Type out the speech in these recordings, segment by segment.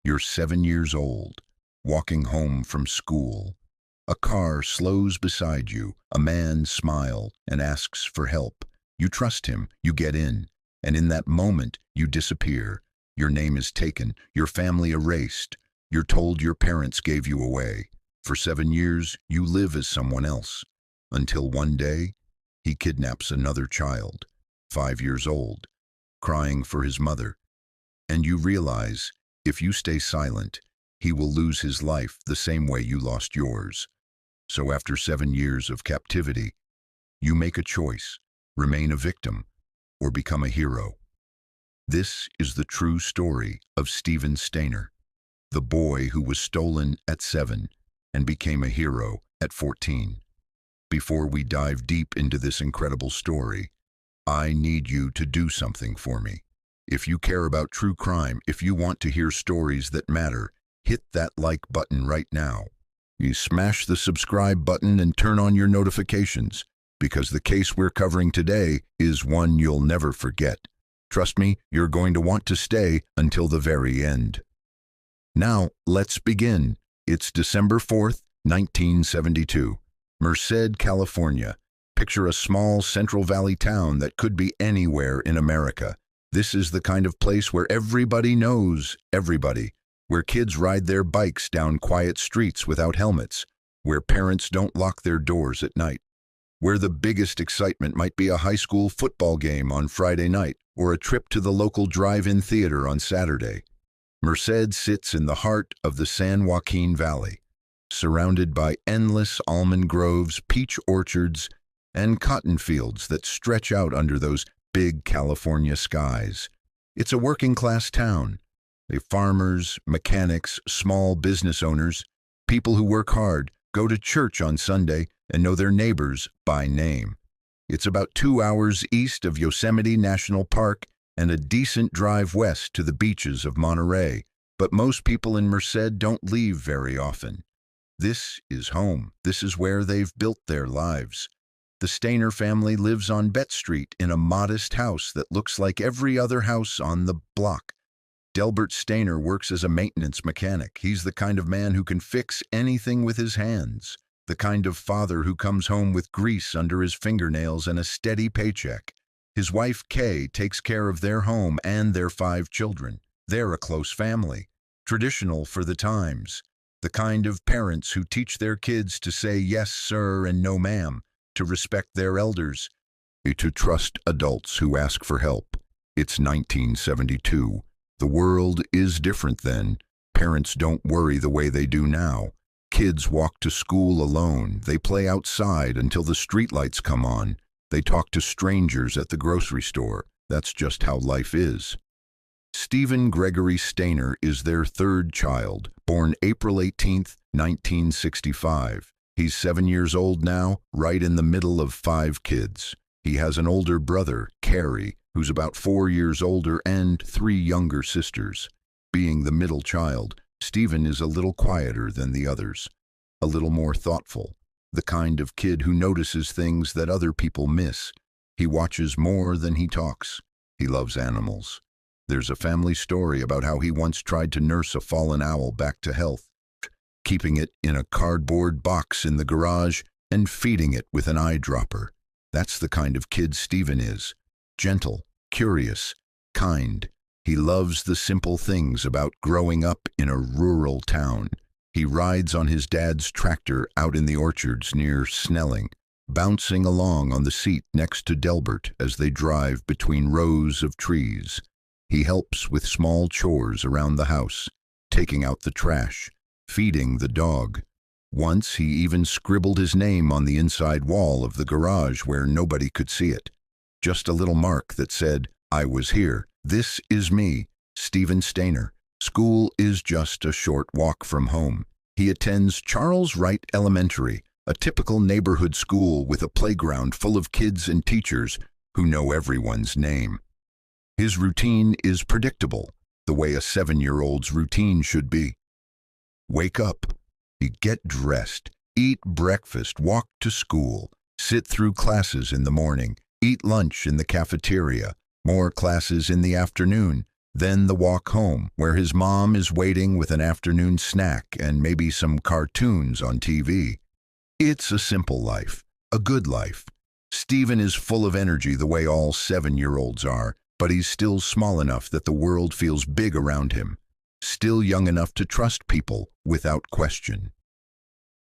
You're 7 years old, walking home from school. A car slows beside you, a man smiles and asks for help. You trust him, you get in, and in that moment you disappear. Your name is taken, your family erased. You're told your parents gave you away. For 7 years, you live as someone else. Until one day, he kidnaps another child, 5 years old, crying for his mother. And you realize, if you stay silent, he will lose his life the same way you lost yours. So after 7 years of captivity, you make a choice, remain a victim, or become a hero. This is the true story of Stephen Stayner, the boy who was stolen at 7 and became a hero at 14. Before we dive deep into this incredible story, I need you to do something for me. If you care about true crime, if you want to hear stories that matter, hit that like button right now. You smash the subscribe button and turn on your notifications, because the case we're covering today is one you'll never forget. Trust me, you're going to want to stay until the very end. Now, let's begin. It's December 4th, 1972. Merced, California. Picture a small Central Valley town that could be anywhere in America. This is the kind of place where everybody knows everybody, where kids ride their bikes down quiet streets without helmets, where parents don't lock their doors at night, where the biggest excitement might be a high school football game on Friday night or a trip to the local drive-in theater on Saturday. Merced sits in the heart of the San Joaquin Valley, surrounded by endless almond groves, peach orchards, and cotton fields that stretch out under those big California skies. It's a working-class town. The farmers, mechanics, small business owners, people who work hard, go to church on Sunday, and know their neighbors by name. It's about 2 hours east of Yosemite National Park and a decent drive west to the beaches of Monterey, but most people in Merced don't leave very often. This is home. This is where they've built their lives. The Stayner family lives on Bett Street in a modest house that looks like every other house on the block. Delbert Stayner works as a maintenance mechanic. He's the kind of man who can fix anything with his hands, the kind of father who comes home with grease under his fingernails and a steady paycheck. His wife, Kay, takes care of their home and their 5 children. They're a close family, traditional for the times, the kind of parents who teach their kids to say yes, sir, and no, ma'am, to respect their elders, to trust adults who ask for help. It's 1972. The world is different then. Parents don't worry the way they do now. Kids walk to school alone. They play outside until the streetlights come on. They talk to strangers at the grocery store. That's just how life is. Stephen Gregory Stayner is their 3rd child, born April 18, 1965. He's 7 years old now, right in the middle of 5 kids. He has an older brother, Carrie, who's about 4 years older, and 3 younger sisters. Being the middle child, Stephen is a little quieter than the others, a little more thoughtful, the kind of kid who notices things that other people miss. He watches more than he talks. He loves animals. There's a family story about how he once tried to nurse a fallen owl back to health, keeping it in a cardboard box in the garage and feeding it with an eyedropper. That's the kind of kid Stephen is. Gentle, curious, kind. He loves the simple things about growing up in a rural town. He rides on his dad's tractor out in the orchards near Snelling, bouncing along on the seat next to Delbert as they drive between rows of trees. He helps with small chores around the house, taking out the trash, feeding the dog. Once he even scribbled his name on the inside wall of the garage where nobody could see it. Just a little mark that said, "I was here. This is me, Stephen Stayner." School is just a short walk from home. He attends Charles Wright Elementary, a typical neighborhood school with a playground full of kids and teachers who know everyone's name. His routine is predictable, the way a 7-year-old's routine should be. Wake up, you get dressed, eat breakfast, walk to school, sit through classes in the morning, eat lunch in the cafeteria, more classes in the afternoon, Then the walk home, where his mom is waiting with an afternoon snack and maybe some cartoons on TV. It's a simple life, a good life. Stephen is full of energy the way all 7-year-olds are, but he's still small enough that the world feels big around him, still young enough to trust people without question.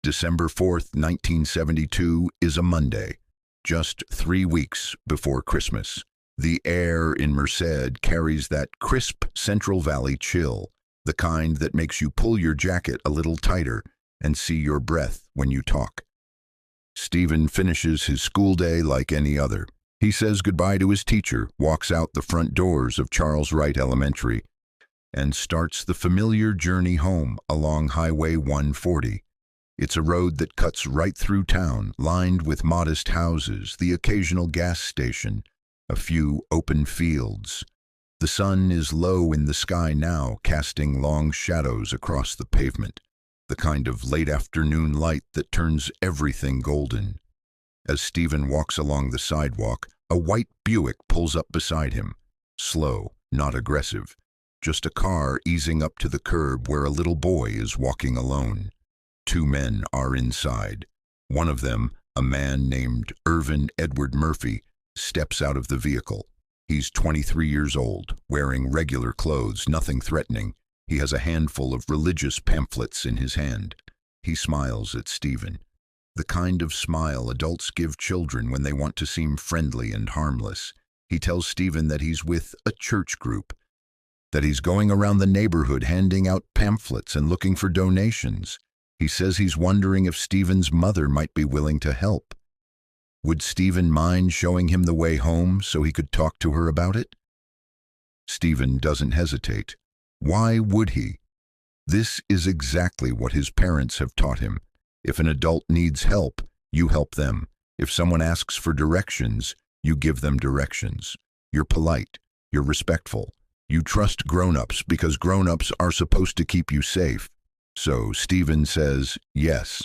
December 4th, 1972 is a Monday, just 3 weeks before Christmas. The air in Merced carries that crisp Central Valley chill, the kind that makes you pull your jacket a little tighter and see your breath when you talk. Stephen finishes his school day like any other. He says goodbye to his teacher, walks out the front doors of Charles Wright Elementary, and starts the familiar journey home along Highway 140. It's a road that cuts right through town, lined with modest houses, the occasional gas station, a few open fields. The sun is low in the sky now, casting long shadows across the pavement, the kind of late afternoon light that turns everything golden. As Stephen walks along the sidewalk, a white Buick pulls up beside him. Slow, not aggressive, just a car easing up to the curb where a little boy is walking alone. 2 men are inside. One of them, a man named Irvin Edward Murphy, steps out of the vehicle. He's 23 years old, wearing regular clothes, nothing threatening. He has a handful of religious pamphlets in his hand. He smiles at Stephen, the kind of smile adults give children when they want to seem friendly and harmless. He tells Stephen that he's with a church group, that he's going around the neighborhood handing out pamphlets and looking for donations. He says he's wondering if Stephen's mother might be willing to help. Would Stephen mind showing him the way home so he could talk to her about it? Stephen doesn't hesitate. Why would he? This is exactly what his parents have taught him. If an adult needs help, you help them. If someone asks for directions, you give them directions. You're polite. You're respectful. You trust grown-ups because grown-ups are supposed to keep you safe. So Stephen says yes.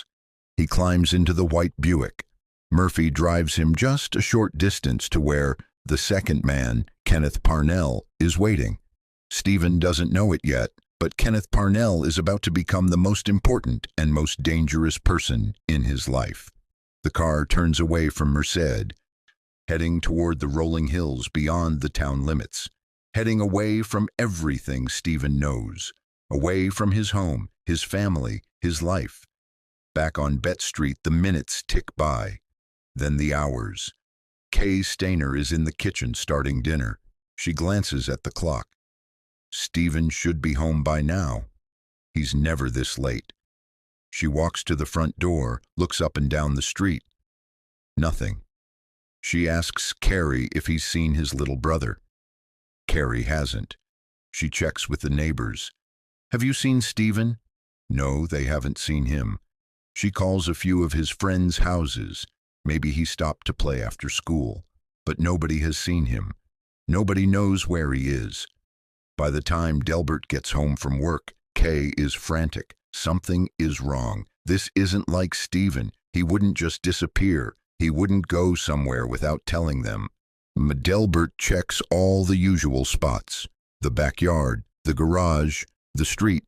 He climbs into the white Buick. Murphy drives him just a short distance to where the second man, Kenneth Parnell, is waiting. Stephen doesn't know it yet, but Kenneth Parnell is about to become the most important and most dangerous person in his life. The car turns away from Merced, heading toward the rolling hills beyond the town limits, heading away from everything Stephen knows, away from his home, his family, his life. Back on Bet Street, the minutes tick by, then the hours. Kay Stayner is in the kitchen starting dinner. She glances at the clock. Stephen should be home by now. He's never this late. She walks to the front door, looks up and down the street. Nothing. She asks Carrie if he's seen his little brother. Carrie hasn't. She checks with the neighbors. Have you seen Stephen? No, they haven't seen him. She calls a few of his friends' houses. Maybe he stopped to play after school. But nobody has seen him. Nobody knows where he is. By the time Delbert gets home from work, Kay is frantic. Something is wrong. This isn't like Stephen. He wouldn't just disappear. He wouldn't go somewhere without telling them. Delbert checks all the usual spots. The backyard, the garage, the street.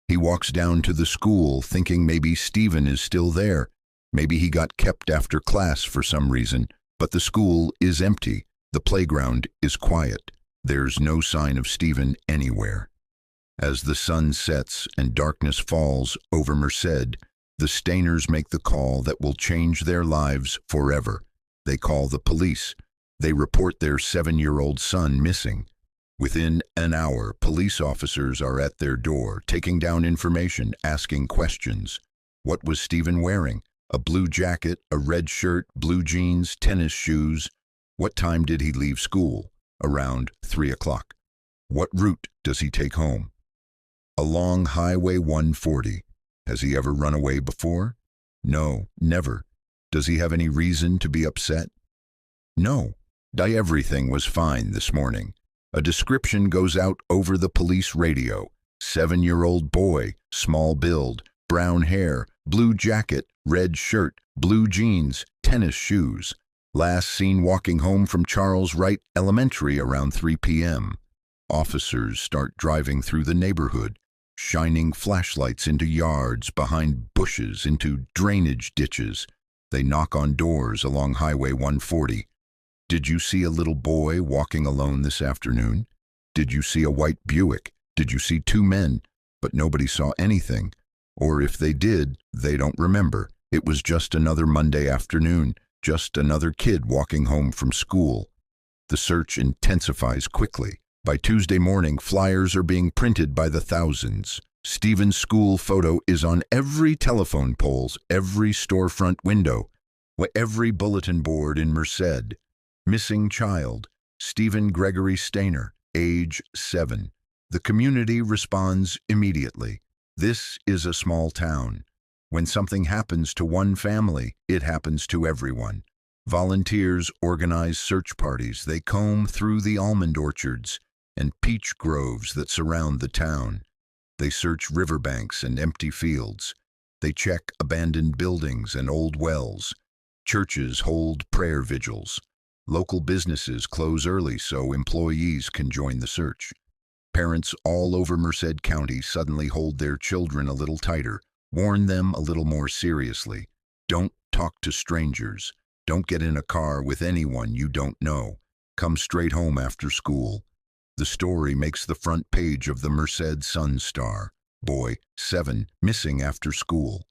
He walks down to the school thinking maybe Stephen is still there. Maybe he got kept after class for some reason. But the school is empty. The playground is quiet. There's no sign of Stephen anywhere. As the sun sets and darkness falls over Merced, the Stayners make the call that will change their lives forever. They call the police. They report their 7-year-old son missing. Within an hour, police officers are at their door, taking down information, asking questions. What was Stephen wearing? A blue jacket, a red shirt, blue jeans, tennis shoes. What time did he leave school? Around 3 o'clock. What route does he take home? Along Highway 140. Has he ever run away before? No, never. Does he have any reason to be upset? No. Everything was fine this morning. A description goes out over the police radio. 7-year-old boy, small build, brown hair, blue jacket, red shirt, blue jeans, tennis shoes. Last seen walking home from Charles Wright Elementary around 3 p.m. Officers start driving through the neighborhood, shining flashlights into yards, behind bushes, into drainage ditches. They knock on doors along Highway 140. Did you see a little boy walking alone this afternoon? Did you see a white Buick? Did you see two men? But nobody saw anything. Or if they did, they don't remember. It was just another Monday afternoon, just another kid walking home from school. The search intensifies quickly. By Tuesday morning, flyers are being printed by the thousands. Stephen's school photo is on every telephone poles, every storefront window, every bulletin board in Merced. Missing child, Stephen Gregory Stayner, age 7. The community responds immediately. This is a small town. When something happens to one family, it happens to everyone. Volunteers organize search parties. They comb through the almond orchards and peach groves that surround the town. They search riverbanks and empty fields. They check abandoned buildings and old wells. Churches hold prayer vigils. Local businesses close early so employees can join the search. Parents all over Merced County suddenly hold their children a little tighter, warn them a little more seriously. Don't talk to strangers. Don't get in a car with anyone you don't know. Come straight home after school. The story makes the front page of the Merced Sun-Star. Boy, 7, missing after school.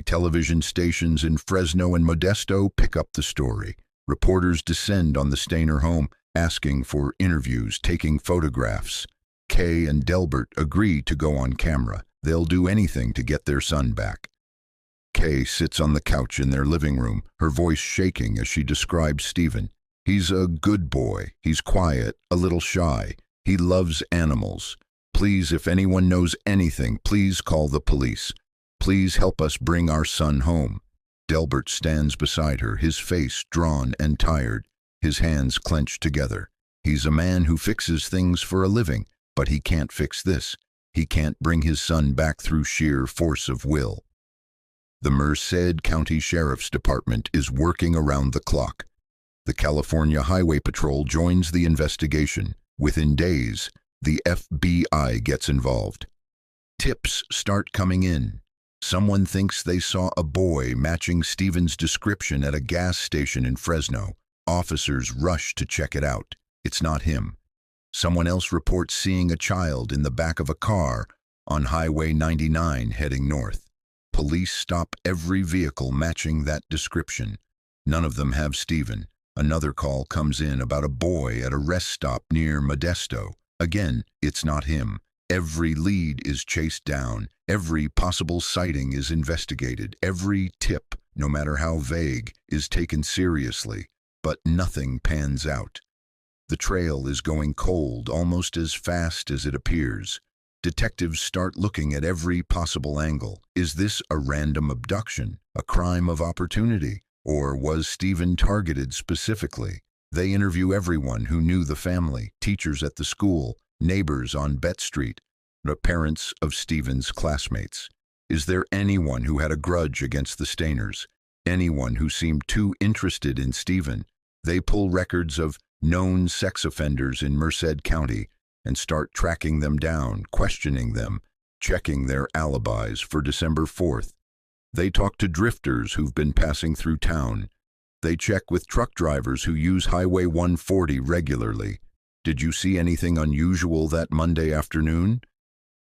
Television stations in Fresno and Modesto pick up the story. Reporters descend on the Stayner home, asking for interviews, taking photographs. Kay and Delbert agree to go on camera. They'll do anything to get their son back. Kay sits on the couch in their living room, her voice shaking as she describes Stephen. He's a good boy. He's quiet, a little shy. He loves animals. Please, if anyone knows anything, please call the police. Please help us bring our son home. Delbert stands beside her, his face drawn and tired, his hands clenched together. He's a man who fixes things for a living, but he can't fix this. He can't bring his son back through sheer force of will. The Merced County Sheriff's Department is working around the clock. The California Highway Patrol joins the investigation. Within days, the FBI gets involved. Tips start coming in. Someone thinks they saw a boy matching Stephen's description at a gas station in Fresno. Officers rush to check it out. It's not him. Someone else reports seeing a child in the back of a car on Highway 99 heading north. Police stop every vehicle matching that description. None of them have Stephen. Another call comes in about a boy at a rest stop near Modesto. Again, it's not him. Every lead is chased down. Every possible sighting is investigated. Every tip, no matter how vague, is taken seriously. But nothing pans out. The trail is going cold almost as fast as it appears. Detectives start looking at every possible angle. Is this a random abduction? A crime of opportunity? Or was Stephen targeted specifically? They interview everyone who knew the family, teachers at the school, neighbors on Bet Street, the parents of Stephen's classmates. Is there anyone who had a grudge against the Stayners? Anyone who seemed too interested in Stephen? They pull records of known sex offenders in Merced County and start tracking them down, questioning them, checking their alibis for December 4th. They talk to drifters who've been passing through town. They check with truck drivers who use Highway 140 regularly. Did you see anything unusual that Monday afternoon?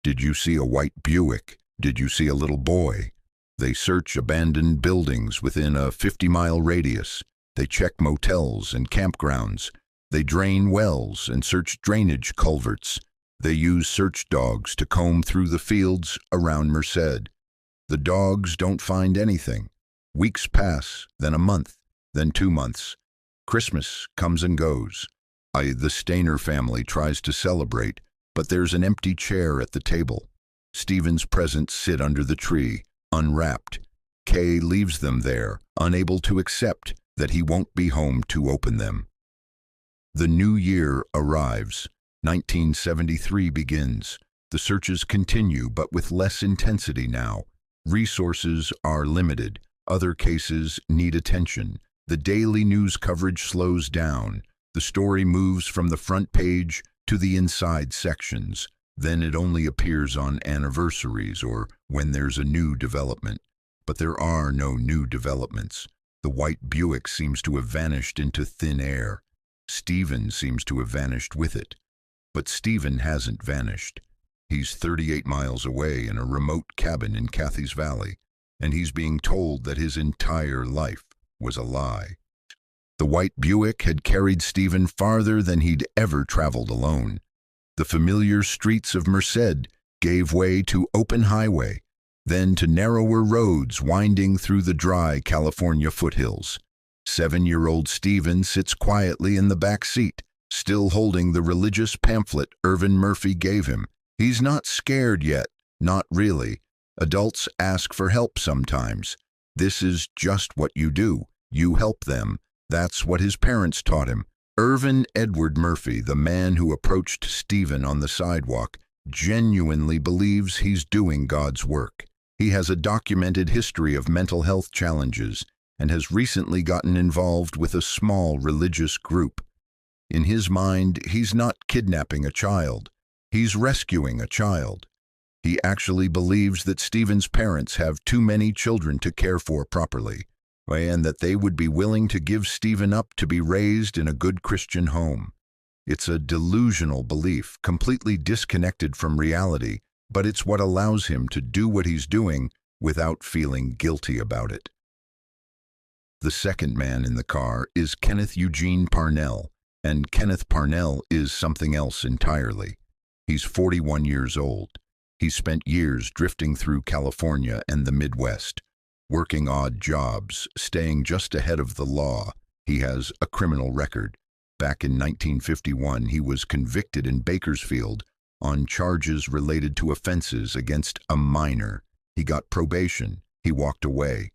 Did you see a white Buick? Did you see a little boy? They search abandoned buildings within a 50-mile radius. They check motels and campgrounds. They drain wells and search drainage culverts. They use search dogs to comb through the fields around Merced. The dogs don't find anything. Weeks pass, then a month, then 2 months. Christmas comes and goes. The Stayner family tries to celebrate, but there's an empty chair at the table. Stephen's presents sit under the tree, unwrapped. Kay leaves them there, unable to accept that he won't be home to open them. The new year arrives. 1973 begins. The searches continue, but with less intensity now. Resources are limited. Other cases need attention. The daily news coverage slows down. The story moves from the front page to the inside sections. Then it only appears on anniversaries or when there's a new development. But there are no new developments. The white Buick seems to have vanished into thin air. Stephen seems to have vanished with it. But Stephen hasn't vanished. He's 38 miles away in a remote cabin in Cathy's Valley, and he's being told that his entire life was a lie. The white Buick had carried Stephen farther than he'd ever traveled alone. The familiar streets of Merced gave way to open highway, then to narrower roads winding through the dry California foothills. 7-year-old Stephen sits quietly in the back seat, still holding the religious pamphlet Irvin Murphy gave him. He's not scared yet, not really. Adults ask for help sometimes. This is just what you do. You help them. That's what his parents taught him. Irvin Edward Murphy, the man who approached Stephen on the sidewalk, genuinely believes he's doing God's work. He has a documented history of mental health challenges and has recently gotten involved with a small religious group. In his mind, he's not kidnapping a child. He's rescuing a child. He actually believes that Stephen's parents have too many children to care for properly, and that they would be willing to give Stephen up to be raised in a good Christian home. It's a delusional belief, completely disconnected from reality, but it's what allows him to do what he's doing without feeling guilty about it. The second man in the car is Kenneth Eugene Parnell, and Kenneth Parnell is something else entirely. He's 41 years old. He spent years drifting through California and the Midwest, working odd jobs, staying just ahead of the law. He has a criminal record. Back in 1951, he was convicted in Bakersfield on charges related to offenses against a minor. He got probation. He walked away.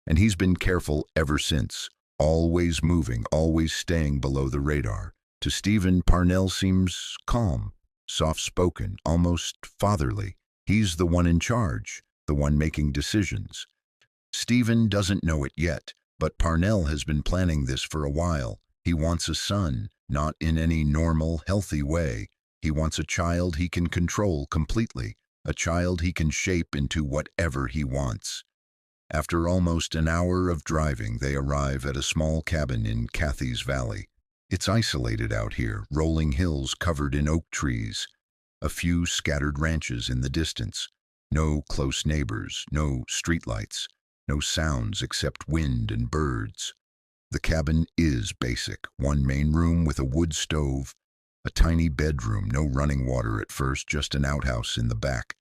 And he's been careful ever since, always moving, always staying below the radar. To Stephen, Parnell seems calm, soft-spoken, almost fatherly. He's the one in charge, the one making decisions. Stephen doesn't know it yet, but Parnell has been planning this for a while. He wants a son, not in any normal, healthy way. He wants a child he can control completely, a child he can shape into whatever he wants. After almost an hour of driving, they arrive at a small cabin in Cathy's Valley. It's isolated out here, rolling hills covered in oak trees, a few scattered ranches in the distance. No close neighbors, no streetlights, no sounds except wind and birds. The cabin is basic, one main room with a wood stove, a tiny bedroom, no running water at first, just an outhouse in the back.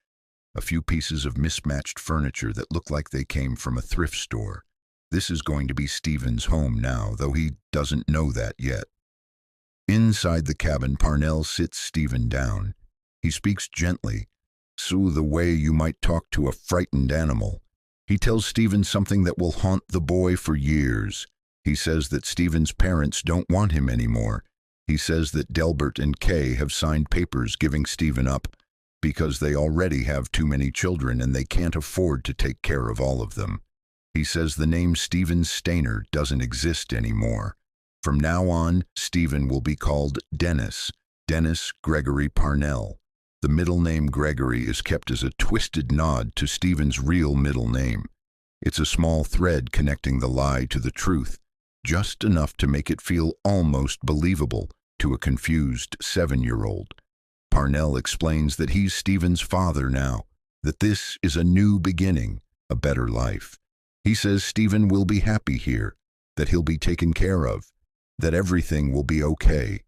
A few pieces of mismatched furniture that look like they came from a thrift store. This is going to be Stephen's home now, though he doesn't know that yet. Inside the cabin, Parnell sits Stephen down. He speaks gently, so the way you might talk to a frightened animal. He tells Stephen something that will haunt the boy for years. He says that Stephen's parents don't want him anymore. He says that Delbert and Kay have signed papers giving Stephen up because they already have too many children and they can't afford to take care of all of them. He says the name Stephen Stayner doesn't exist anymore. From now on, Stephen will be called Dennis Gregory Parnell. The middle name Gregory is kept as a twisted nod to Stephen's real middle name. It's a small thread connecting the lie to the truth, just enough to make it feel almost believable to a confused 7-year-old. Parnell explains that he's Stephen's father now, that this is a new beginning, a better life. He says Stephen will be happy here, that he'll be taken care of, that everything will be okay.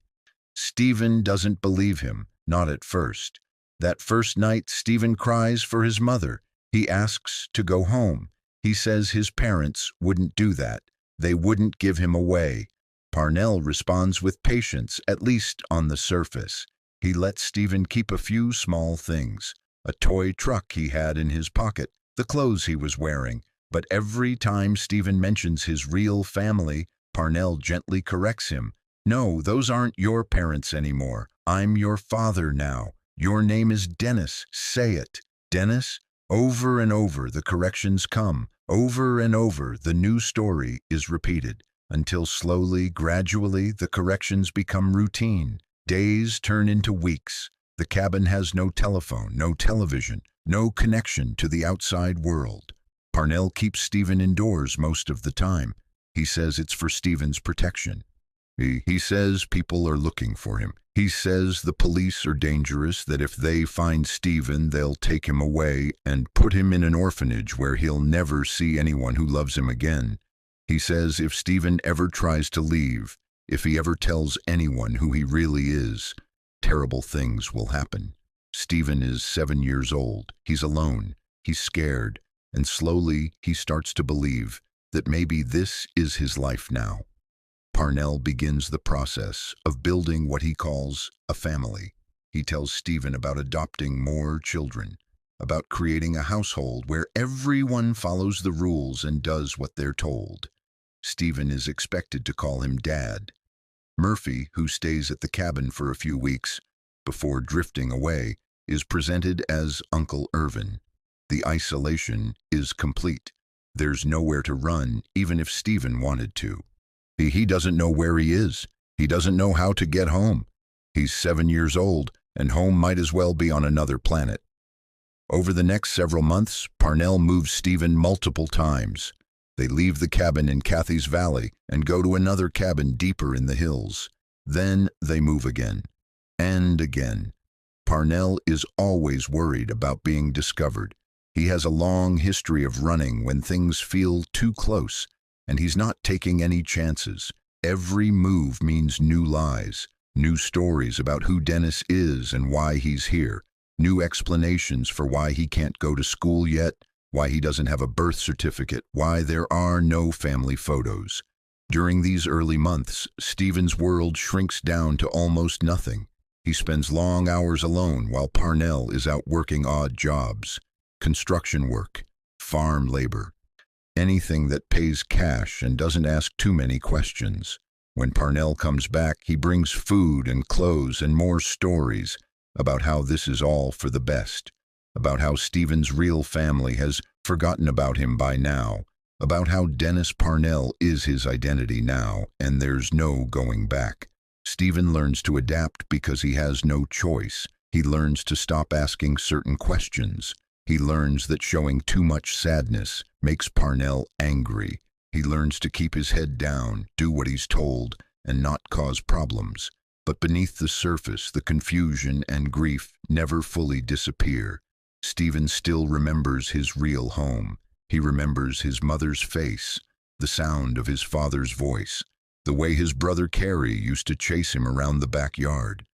Stephen doesn't believe him, not at first. That first night, Stephen cries for his mother. He asks to go home. He says his parents wouldn't do that. They wouldn't give him away. Parnell responds with patience, at least on the surface. He lets Stephen keep a few small things, a toy truck he had in his pocket, the clothes he was wearing. But every time Stephen mentions his real family, Parnell gently corrects him. No, those aren't your parents anymore. I'm your father now. Your name is Dennis. Say it. Dennis? Over and over the corrections come. Over and over the new story is repeated, until slowly, gradually, the corrections become routine. Days turn into weeks. The cabin has no telephone, no television, no connection to the outside world. Parnell keeps Stephen indoors most of the time. He says it's for Stephen's protection. He says people are looking for him. He says the police are dangerous, that if they find Stephen, they'll take him away and put him in an orphanage where he'll never see anyone who loves him again. He says if Stephen ever tries to leave, if he ever tells anyone who he really is, terrible things will happen. Stephen is 7 years old. He's alone. He's scared. And slowly he starts to believe that maybe this is his life now. Parnell begins the process of building what he calls a family. He tells Stephen about adopting more children, about creating a household where everyone follows the rules and does what they're told. Stephen is expected to call him Dad. Murphy, who stays at the cabin for a few weeks before drifting away, is presented as Uncle Irvin. The isolation is complete. There's nowhere to run, even if Stephen wanted to. He doesn't know where he is. He doesn't know how to get home. He's 7 years old, and home might as well be on another planet. Over the next several months, Parnell moves Stephen multiple times. They leave the cabin in Cathy's Valley and go to another cabin deeper in the hills. Then they move again. And again. Parnell is always worried about being discovered. He has a long history of running when things feel too close, and he's not taking any chances. Every move means new lies, new stories about who Dennis is and why he's here, new explanations for why he can't go to school yet, why he doesn't have a birth certificate, why there are no family photos. During these early months, Stephen's world shrinks down to almost nothing. He spends long hours alone while Parnell is out working odd jobs, construction work, farm labor, anything that pays cash and doesn't ask too many questions. When Parnell comes back, he brings food and clothes and more stories about how this is all for the best, about how Stephen's real family has forgotten about him by now, about how Dennis Parnell is his identity now, and there's no going back. Stephen learns to adapt because he has no choice. He learns to stop asking certain questions. He learns that showing too much sadness makes Parnell angry. He learns to keep his head down, do what he's told, and not cause problems. But beneath the surface, the confusion and grief never fully disappear. Stephen still remembers his real home. He remembers his mother's face, the sound of his father's voice, the way his brother Carrie used to chase him around the backyard,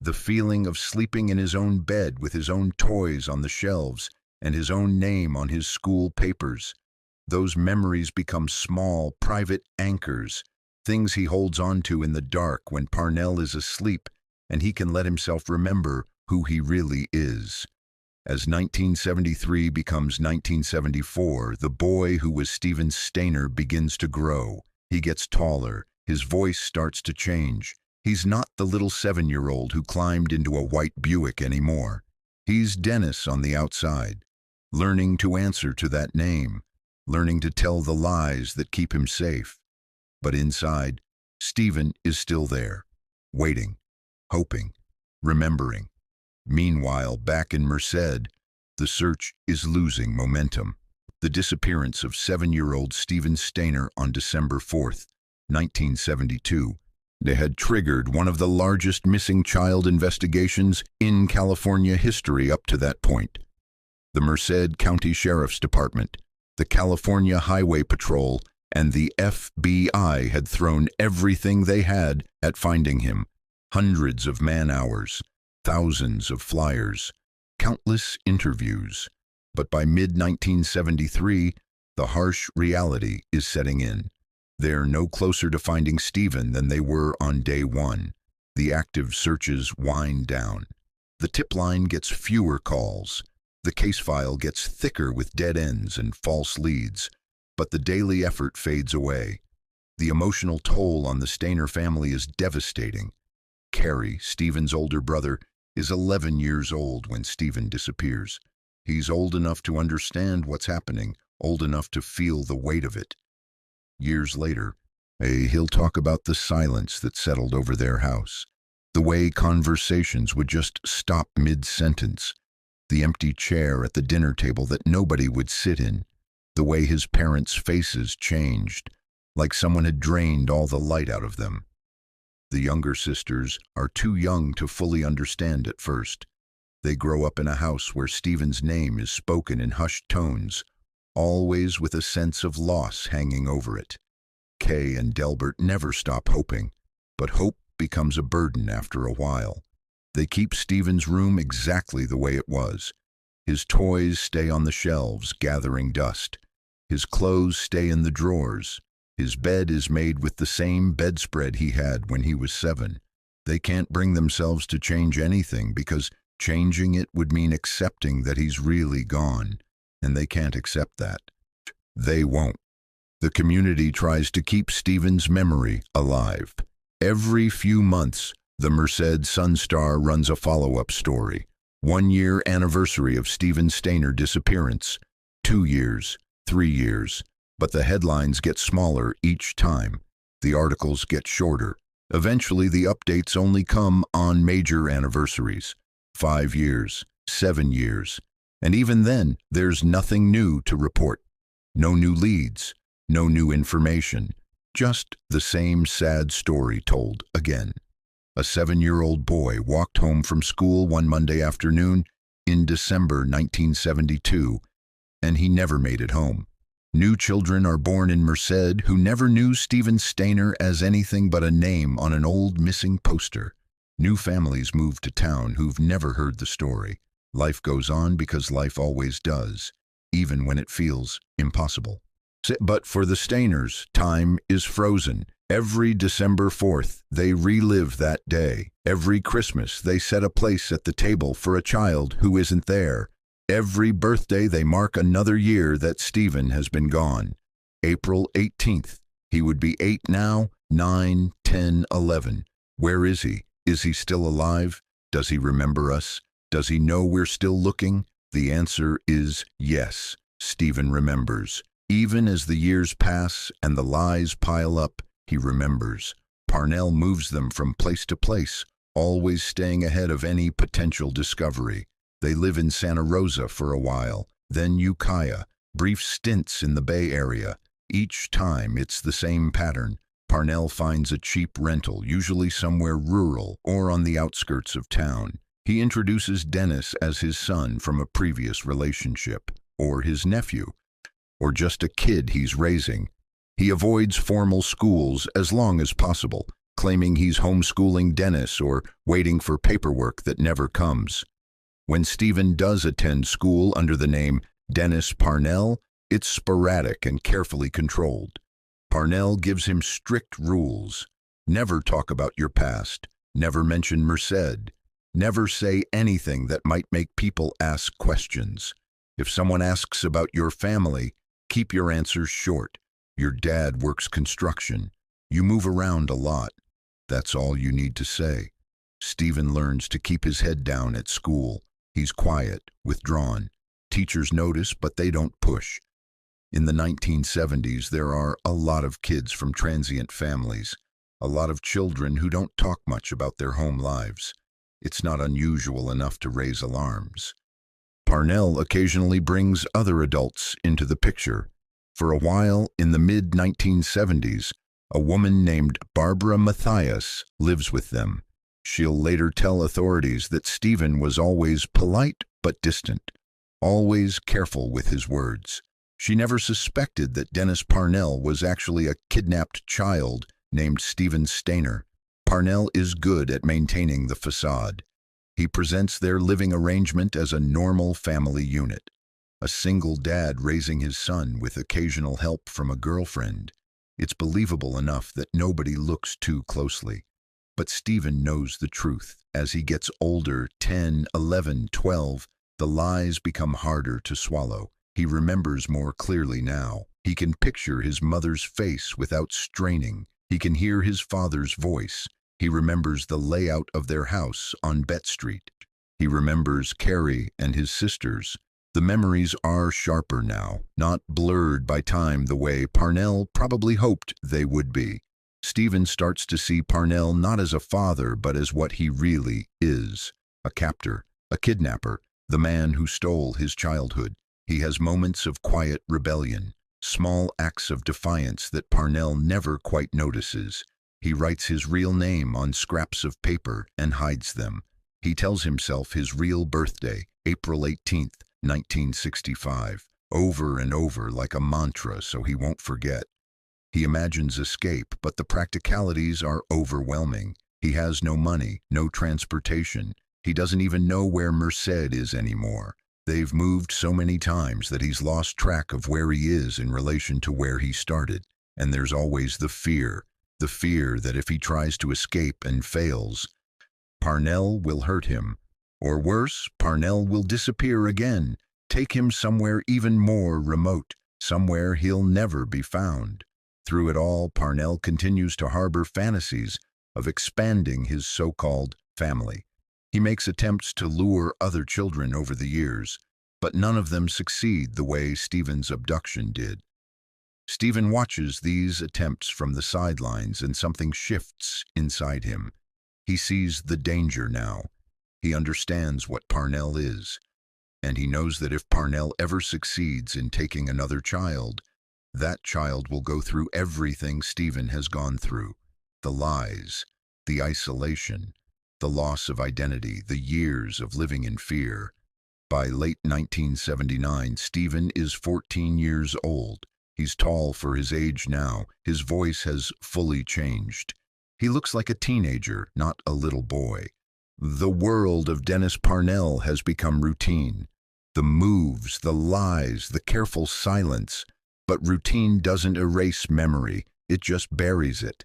the feeling of sleeping in his own bed with his own toys on the shelves and his own name on his school papers. Those memories become small, private anchors, things he holds on to in the dark when Parnell is asleep and he can let himself remember who he really is. As 1973 becomes 1974, the boy who was Stephen Stayner begins to grow. He gets taller. His voice starts to change. He's not the little 7-year-old who climbed into a white Buick anymore. He's Dennis on the outside, learning to answer to that name, learning to tell the lies that keep him safe. But inside, Stephen is still there, waiting, hoping, remembering. Meanwhile, back in Merced, the search is losing momentum. The disappearance of 7-year-old Stephen Stayner on December 4th, 1972, had triggered one of the largest missing child investigations in California history up to that point. The Merced County Sheriff's Department, the California Highway Patrol, and the FBI had thrown everything they had at finding him. Hundreds of man-hours, thousands of flyers, countless interviews. But by mid-1973, the harsh reality is setting in. They're no closer to finding Stephen than they were on day one. The active searches wind down. The tip line gets fewer calls. The case file gets thicker with dead ends and false leads. But the daily effort fades away. The emotional toll on the Stayner family is devastating. Carrie, Stephen's older brother, is 11 years old when Stephen disappears. He's old enough to understand what's happening, old enough to feel the weight of it. Years later, he'll talk about the silence that settled over their house, The way conversations would just stop mid-sentence. The empty chair at the dinner table that nobody would sit in. The way his parents' faces changed, like someone had drained all the light out of them. The younger sisters are too young to fully understand at first. They grow up in a house where Stephen's name is spoken in hushed tones, always with a sense of loss hanging over it. Kay and Delbert never stop hoping, but hope becomes a burden after a while. They keep Stephen's room exactly the way it was. His toys stay on the shelves, gathering dust. His clothes stay in the drawers. His bed is made with the same bedspread he had when he was 7. They can't bring themselves to change anything because changing it would mean accepting that he's really gone, and they can't accept that. They won't. The community tries to keep Stephen's memory alive. Every few months, the Merced Sun-Star runs a follow-up story. 1-year anniversary of Stephen Stayner disappearance. 2 years, 3 years. But the headlines get smaller each time. The articles get shorter. Eventually, the updates only come on major anniversaries. 5 years, 7 years. And even then, there's nothing new to report. No new leads, no new information. Just the same sad story told again. A 7-year-old boy walked home from school one Monday afternoon in December 1972, and he never made it home. New children are born in Merced who never knew Stephen Stayner as anything but a name on an old missing poster. New families move to town who've never heard the story. Life goes on because life always does, even when it feels impossible. But for the Stayners, time is frozen. Every December 4th, they relive that day. Every Christmas, they set a place at the table for a child who isn't there. Every birthday, they mark another year that Stephen has been gone. April 18th. He would be 8 now, 9, 10, 11. Where is he? Is he still alive? Does he remember us? Does he know we're still looking? The answer is yes. Stephen remembers. Even as the years pass and the lies pile up, he remembers. Parnell moves them from place to place, always staying ahead of any potential discovery. They live in Santa Rosa for a while, then Ukiah, brief stints in the Bay Area. Each time it's the same pattern. Parnell finds a cheap rental, usually somewhere rural or on the outskirts of town. He introduces Dennis as his son from a previous relationship, or his nephew, or just a kid he's raising. He avoids formal schools as long as possible, claiming he's homeschooling Dennis or waiting for paperwork that never comes. When Stephen does attend school under the name Dennis Parnell, it's sporadic and carefully controlled. Parnell gives him strict rules. Never talk about your past. Never mention Merced. Never say anything that might make people ask questions. If someone asks about your family, keep your answers short. Your dad works construction. You move around a lot. That's all you need to say. Stephen learns to keep his head down at school. He's quiet, withdrawn. Teachers notice, but they don't push. In the 1970s, there are a lot of kids from transient families, a lot of children who don't talk much about their home lives. It's not unusual enough to raise alarms. Parnell occasionally brings other adults into the picture. For a while, in the mid-1970s, a woman named Barbara Matthias lives with them. She'll later tell authorities that Stephen was always polite but distant, always careful with his words. She never suspected that Dennis Parnell was actually a kidnapped child named Stephen Stayner. Parnell is good at maintaining the facade. He presents their living arrangement as a normal family unit. A single dad raising his son with occasional help from a girlfriend. It's believable enough that nobody looks too closely. But Stephen knows the truth. As he gets older, 10, 11, 12, the lies become harder to swallow. He remembers more clearly now. He can picture his mother's face without straining. He can hear his father's voice. He remembers the layout of their house on Bet Street. He remembers Carrie and his sisters. The memories are sharper now, not blurred by time the way Parnell probably hoped they would be. Stephen starts to see Parnell not as a father, but as what he really is: a captor, a kidnapper, the man who stole his childhood. He has moments of quiet rebellion, small acts of defiance that Parnell never quite notices. He writes his real name on scraps of paper and hides them. He tells himself his real birthday, April 18th, 1965, over and over like a mantra so he won't forget. He imagines escape, but the practicalities are overwhelming. He has no money, no transportation. He doesn't even know where Merced is anymore. They've moved so many times that he's lost track of where he is in relation to where he started. And there's always the fear that if he tries to escape and fails, Parnell will hurt him. Or worse, Parnell will disappear again, take him somewhere even more remote, somewhere he'll never be found. Through it all, Parnell continues to harbor fantasies of expanding his so-called family. He makes attempts to lure other children over the years, but none of them succeed the way Stephen's abduction did. Stephen watches these attempts from the sidelines, and something shifts inside him. He sees the danger now. He understands what Parnell is, and he knows that if Parnell ever succeeds in taking another child, that child will go through everything Stephen has gone through: the lies, the isolation, the loss of identity, the years of living in fear. By late 1979, Stephen is 14 years old. He's tall for his age now. His voice has fully changed. He looks like a teenager, not a little boy. The world of Dennis Parnell has become routine. The moves, the lies, the careful silence. But routine doesn't erase memory, it just buries it.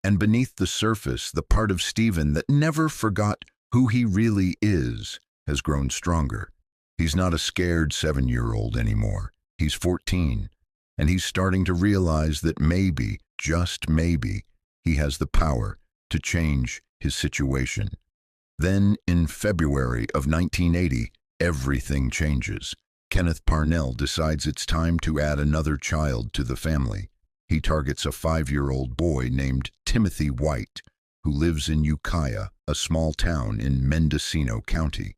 And beneath the surface, the part of Stephen that never forgot who he really is has grown stronger. He's not a scared 7-year-old anymore. He's 14, and he's starting to realize that maybe, just maybe, he has the power to change his situation. Then, in February of 1980, everything changes. Kenneth Parnell decides it's time to add another child to the family. He targets a 5-year-old boy named Timothy White, who lives in Ukiah, a small town in Mendocino County.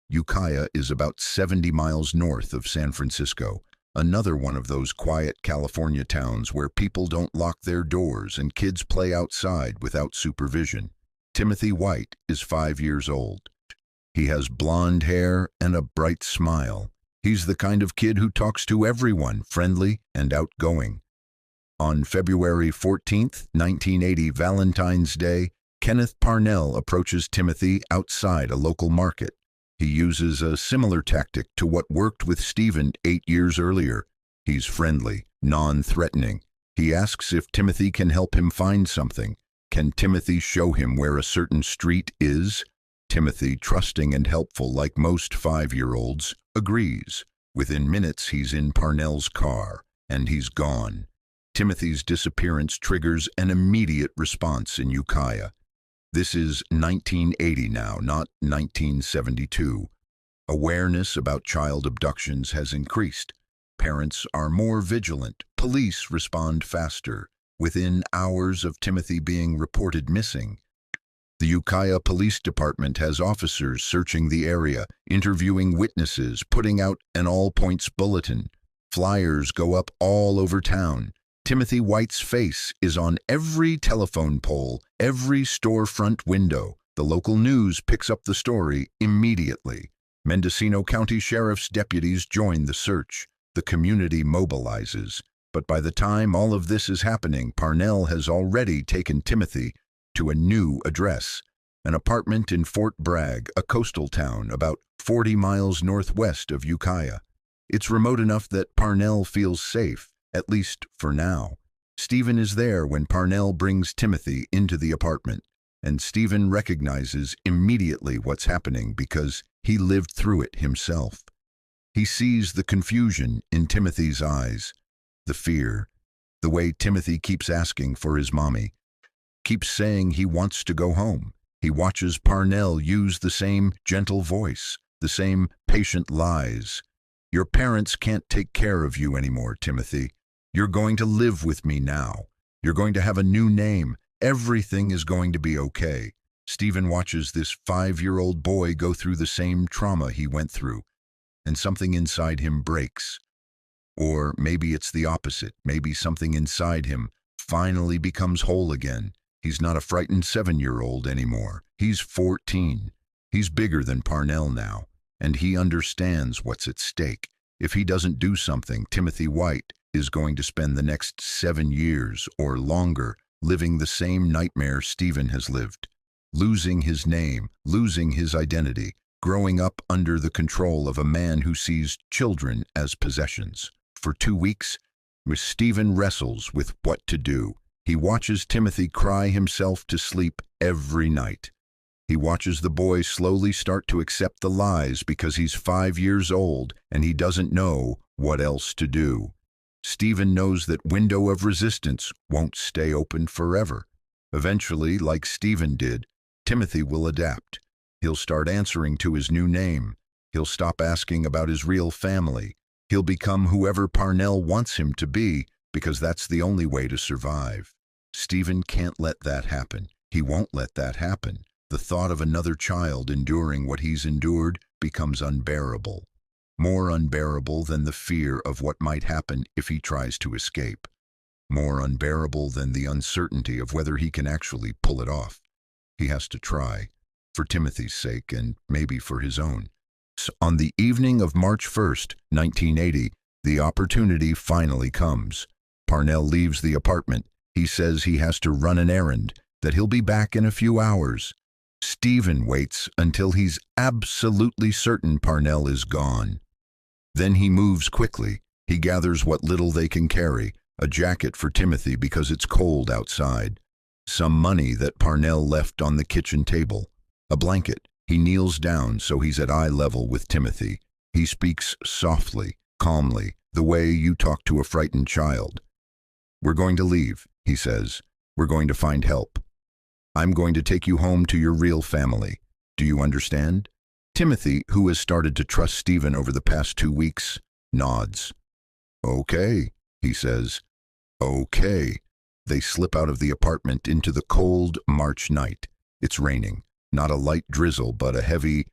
Ukiah is about 70 miles north of San Francisco, another one of those quiet California towns where people don't lock their doors and kids play outside without supervision. Timothy White is 5 years old. He has blonde hair and a bright smile. He's the kind of kid who talks to everyone, friendly and outgoing. On February 14th, 1980, Valentine's Day, Kenneth Parnell approaches Timothy outside a local market. He uses a similar tactic to what worked with Stephen 8 years earlier. He's friendly, non-threatening. He asks if Timothy can help him find something. Can Timothy show him where a certain street is? Timothy, trusting and helpful like most 5-year-olds, agrees. Within minutes, he's in Parnell's car, and he's gone. Timothy's disappearance triggers an immediate response in Ukiah. This is 1980 now, not 1972. Awareness about child abductions has increased. Parents are more vigilant. Police respond faster. Within hours of Timothy being reported missing, the Ukiah Police Department has officers searching the area, interviewing witnesses, putting out an all-points bulletin. Flyers go up all over town. Timothy White's face is on every telephone pole, every storefront window. The local news picks up the story immediately. Mendocino County Sheriff's deputies join the search. The community mobilizes. But by the time all of this is happening, Parnell has already taken Timothy to a new address, an apartment in Fort Bragg, a coastal town about 40 miles northwest of Ukiah. It's remote enough that Parnell feels safe, at least for now. Stephen is there when Parnell brings Timothy into the apartment, and Stephen recognizes immediately what's happening because he lived through it himself. He sees the confusion in Timothy's eyes, the fear, the way Timothy keeps asking for his mommy, keeps saying he wants to go home. He watches Parnell use the same gentle voice, the same patient lies. Your parents can't take care of you anymore, Timothy. You're going to live with me now. You're going to have a new name. Everything is going to be okay. Stephen watches this 5-year-old boy go through the same trauma he went through, and something inside him breaks. Or maybe it's the opposite. Maybe something inside him finally becomes whole again. He's not a frightened 7-year-old anymore. He's 14. He's bigger than Parnell now, and he understands what's at stake. If he doesn't do something, Timothy White is going to spend the next 7 years or longer living the same nightmare Stephen has lived. Losing his name, losing his identity, growing up under the control of a man who sees children as possessions. For 2 weeks, Stephen wrestles with what to do. He watches Timothy cry himself to sleep every night. He watches the boy slowly start to accept the lies because he's 5 years old and he doesn't know what else to do. Stephen knows that window of resistance won't stay open forever. Eventually, like Stephen did, Timothy will adapt. He'll start answering to his new name. He'll stop asking about his real family. He'll become whoever Parnell wants him to be because that's the only way to survive. Stephen can't let that happen. He won't let that happen. The thought of another child enduring what he's endured becomes unbearable. More unbearable than the fear of what might happen if he tries to escape. More unbearable than the uncertainty of whether he can actually pull it off. He has to try, for Timothy's sake and maybe for his own. So on the evening of March 1st, 1980, the opportunity finally comes. Parnell leaves the apartment. He says he has to run an errand, that he'll be back in a few hours. Stephen waits until he's absolutely certain Parnell is gone. Then he moves quickly. He gathers what little they can carry, a jacket for Timothy because it's cold outside, some money that Parnell left on the kitchen table, a blanket. He kneels down so he's at eye level with Timothy. He speaks softly, calmly, the way you talk to a frightened child. "We're going to leave," he says. "We're going to find help. I'm going to take you home to your real family. Do you understand?" Timothy, who has started to trust Stephen over the past 2 weeks, nods. "Okay," he says. "Okay." They slip out of the apartment into the cold March night. It's raining. Not a light drizzle, but a heavy,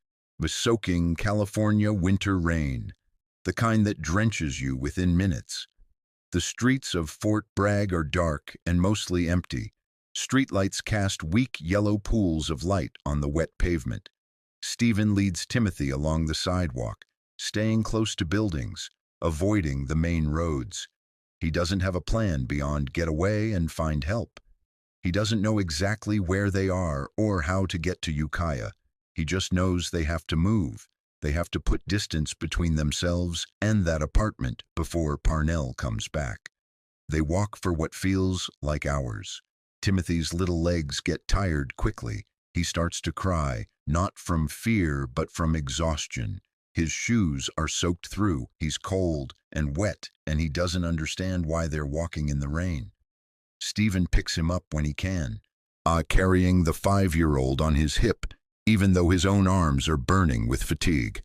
soaking California winter rain, the kind that drenches you within minutes. The streets of Fort Bragg are dark and mostly empty. Streetlights cast weak yellow pools of light on the wet pavement. Stephen leads Timothy along the sidewalk, staying close to buildings, avoiding the main roads. He doesn't have a plan beyond get away and find help. He doesn't know exactly where they are or how to get to Ukiah. He just knows they have to move. They have to put distance between themselves and that apartment before Parnell comes back. They walk for what feels like hours. Timothy's little legs get tired quickly. He starts to cry, not from fear but from exhaustion. His shoes are soaked through. He's cold and wet, and he doesn't understand why they're walking in the rain. Stephen picks him up when he can, carrying the 5-year-old on his hip, even though his own arms are burning with fatigue.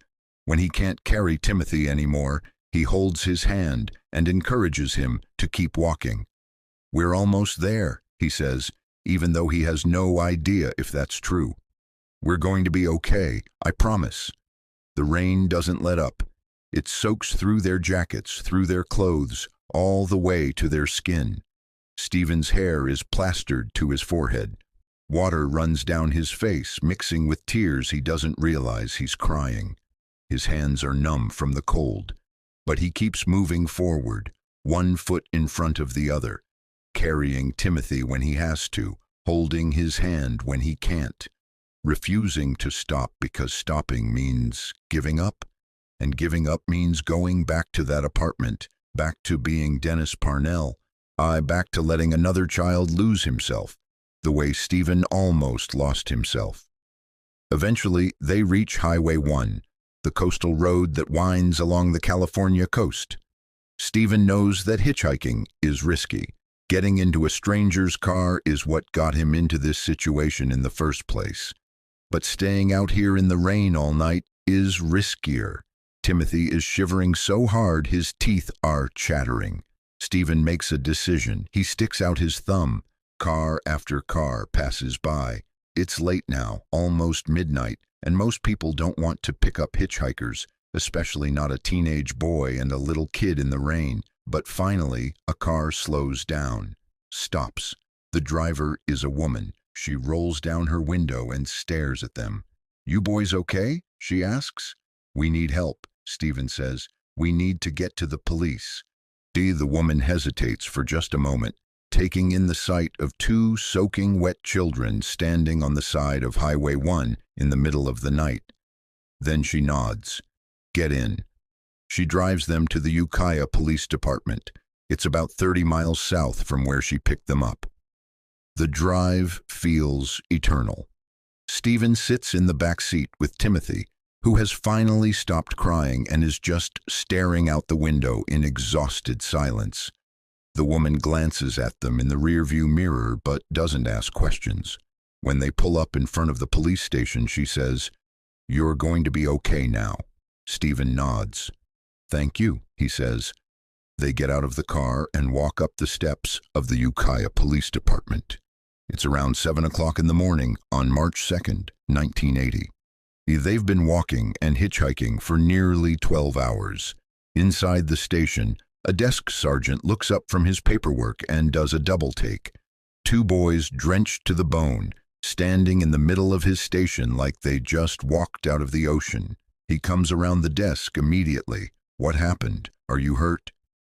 When he can't carry Timothy anymore, he holds his hand and encourages him to keep walking. "We're almost there," he says, even though he has no idea if that's true. "We're going to be okay, I promise." The rain doesn't let up. It soaks through their jackets, through their clothes, all the way to their skin. Stephen's hair is plastered to his forehead. Water runs down his face, mixing with tears. He doesn't realize he's crying. His hands are numb from the cold. But he keeps moving forward, one foot in front of the other, carrying Timothy when he has to, holding his hand when he can't, refusing to stop because stopping means giving up, and giving up means going back to that apartment, back to being Dennis Parnell, back to letting another child lose himself, the way Stephen almost lost himself. Eventually, they reach Highway 1, the coastal road that winds along the California coast. Stephen knows that hitchhiking is risky. Getting into a stranger's car is what got him into this situation in the first place. But staying out here in the rain all night is riskier. Timothy is shivering so hard his teeth are chattering. Stephen makes a decision. He sticks out his thumb. Car after car passes by. It's late now, almost midnight, and most people don't want to pick up hitchhikers, especially not a teenage boy and a little kid in the rain. But finally, a car slows down, stops. The driver is a woman. She rolls down her window and stares at them. "You boys okay?" she asks. "We need help," Stephen says. "We need to get to the police." The woman hesitates for just a moment, taking in the sight of two soaking wet children standing on the side of Highway 1 in the middle of the night. Then she nods. "Get in." She drives them to the Ukiah Police Department. It's about 30 miles south from where she picked them up. The drive feels eternal. Stephen sits in the back seat with Timothy, who has finally stopped crying and is just staring out the window in exhausted silence. The woman glances at them in the rearview mirror but doesn't ask questions. When they pull up in front of the police station, she says, "You're going to be okay now." Stephen nods. "Thank you," he says. They get out of the car and walk up the steps of the Ukiah Police Department. It's around 7 o'clock in the morning on March 2nd, 1980. They've been walking and hitchhiking for nearly 12 hours. Inside the station, a desk sergeant looks up from his paperwork and does a double take. Two boys drenched to the bone, standing in the middle of his station like they just walked out of the ocean. He comes around the desk immediately. "What happened? Are you hurt?"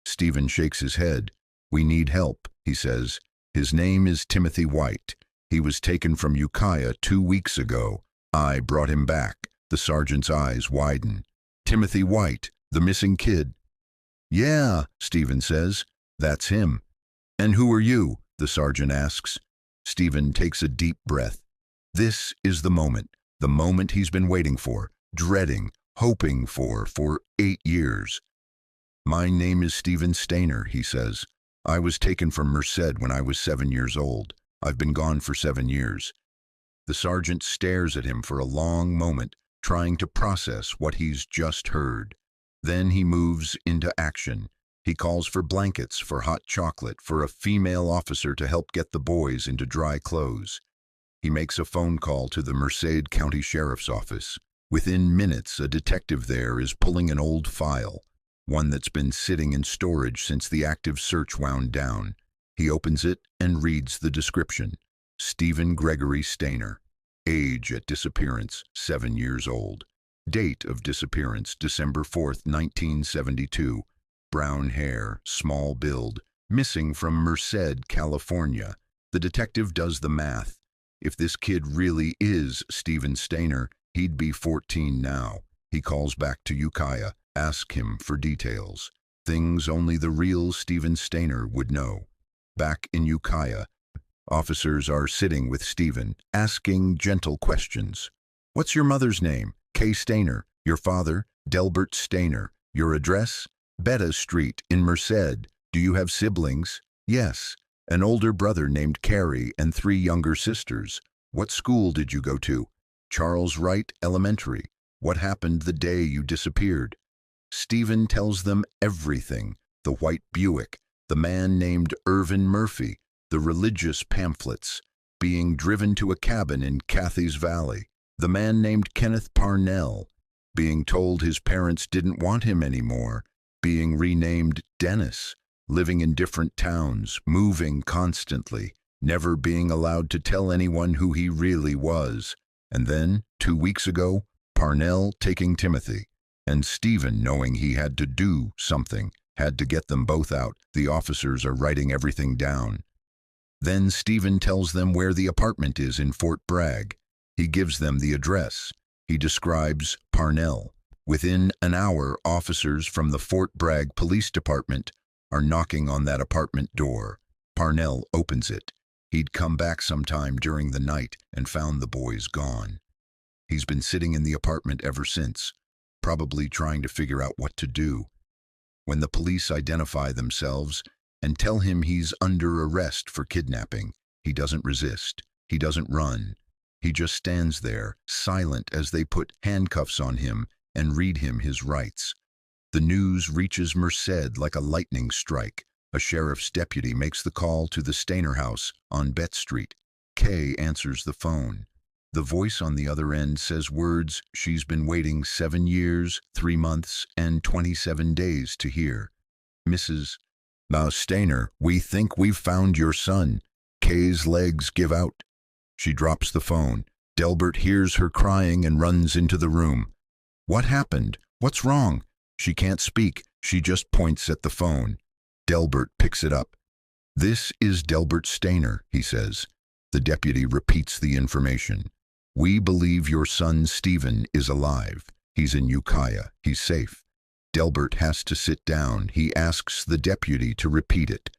Stephen shakes his head. "We need help," he says. "His name is Timothy White. He was taken from Ukiah 2 weeks ago. I brought him back." The sergeant's eyes widen. "Timothy White, the missing kid?" "Yeah," Stephen says. "That's him." "And who are you?" the sergeant asks. Stephen takes a deep breath. This is the moment he's been waiting for, dreading, hoping for 8 years. "My name is Stephen Stayner," he says. "I was taken from Merced when I was 7 years old. I've been gone for 7 years. The sergeant stares at him for a long moment, trying to process what he's just heard. Then he moves into action. He calls for blankets, for hot chocolate, for a female officer to help get the boys into dry clothes. He makes a phone call to the Merced County Sheriff's Office. Within minutes, a detective there is pulling an old file, one that's been sitting in storage since the active search wound down. He opens it and reads the description. Stephen Gregory Stayner. Age at disappearance, 7 years old. Date of disappearance, December 4th, 1972. Brown hair, small build. Missing from Merced, California. The detective does the math. If this kid really is Stephen Stayner, he'd be 14 now. He calls back to Ukiah, asks him for details. Things only the real Stephen Stayner would know. Back in Ukiah, officers are sitting with Stephen, asking gentle questions. "What's your mother's name?" "Kay Stayner." "Your father?" "Delbert Stayner." "Your address?" "Betta Street in Merced." "Do you have siblings?" "Yes. An older brother named Carrie and 3 younger sisters." "What school did you go to?" "Charles Wright Elementary." "What happened the day you disappeared?" Stephen tells them everything. The white Buick, the man named Irvin Murphy, the religious pamphlets, being driven to a cabin in Cathy's Valley, the man named Kenneth Parnell, being told his parents didn't want him anymore, being renamed Dennis, living in different towns, moving constantly, never being allowed to tell anyone who he really was. And then, 2 weeks ago, Parnell taking Timothy, and Stephen knowing he had to do something, had to get them both out. The officers are writing everything down. Then Stephen tells them where the apartment is in Fort Bragg. He gives them the address. He describes Parnell. Within an hour, officers from the Fort Bragg Police Department are knocking on that apartment door. Parnell opens it. He'd come back sometime during the night and found the boys gone. He's been sitting in the apartment ever since, probably trying to figure out what to do. When the police identify themselves and tell him he's under arrest for kidnapping, he doesn't resist. He doesn't run. He just stands there, silent as they put handcuffs on him and read him his rights. The news reaches Merced like a lightning strike. A sheriff's deputy makes the call to the Stayner house on Bet Street. Kay answers the phone. The voice on the other end says words she's been waiting 7 years, 3 months, and 27 days to hear. Mrs. Stayner, we think we've found your son. Kay's legs give out. She drops the phone. Delbert hears her crying and runs into the room. What happened? What's wrong? She can't speak. She just points at the phone. Delbert picks it up. This is Delbert Stayner, he says. The deputy repeats the information. We believe your son Stephen is alive. He's in Ukiah. He's safe. Delbert has to sit down. He asks the deputy to repeat it,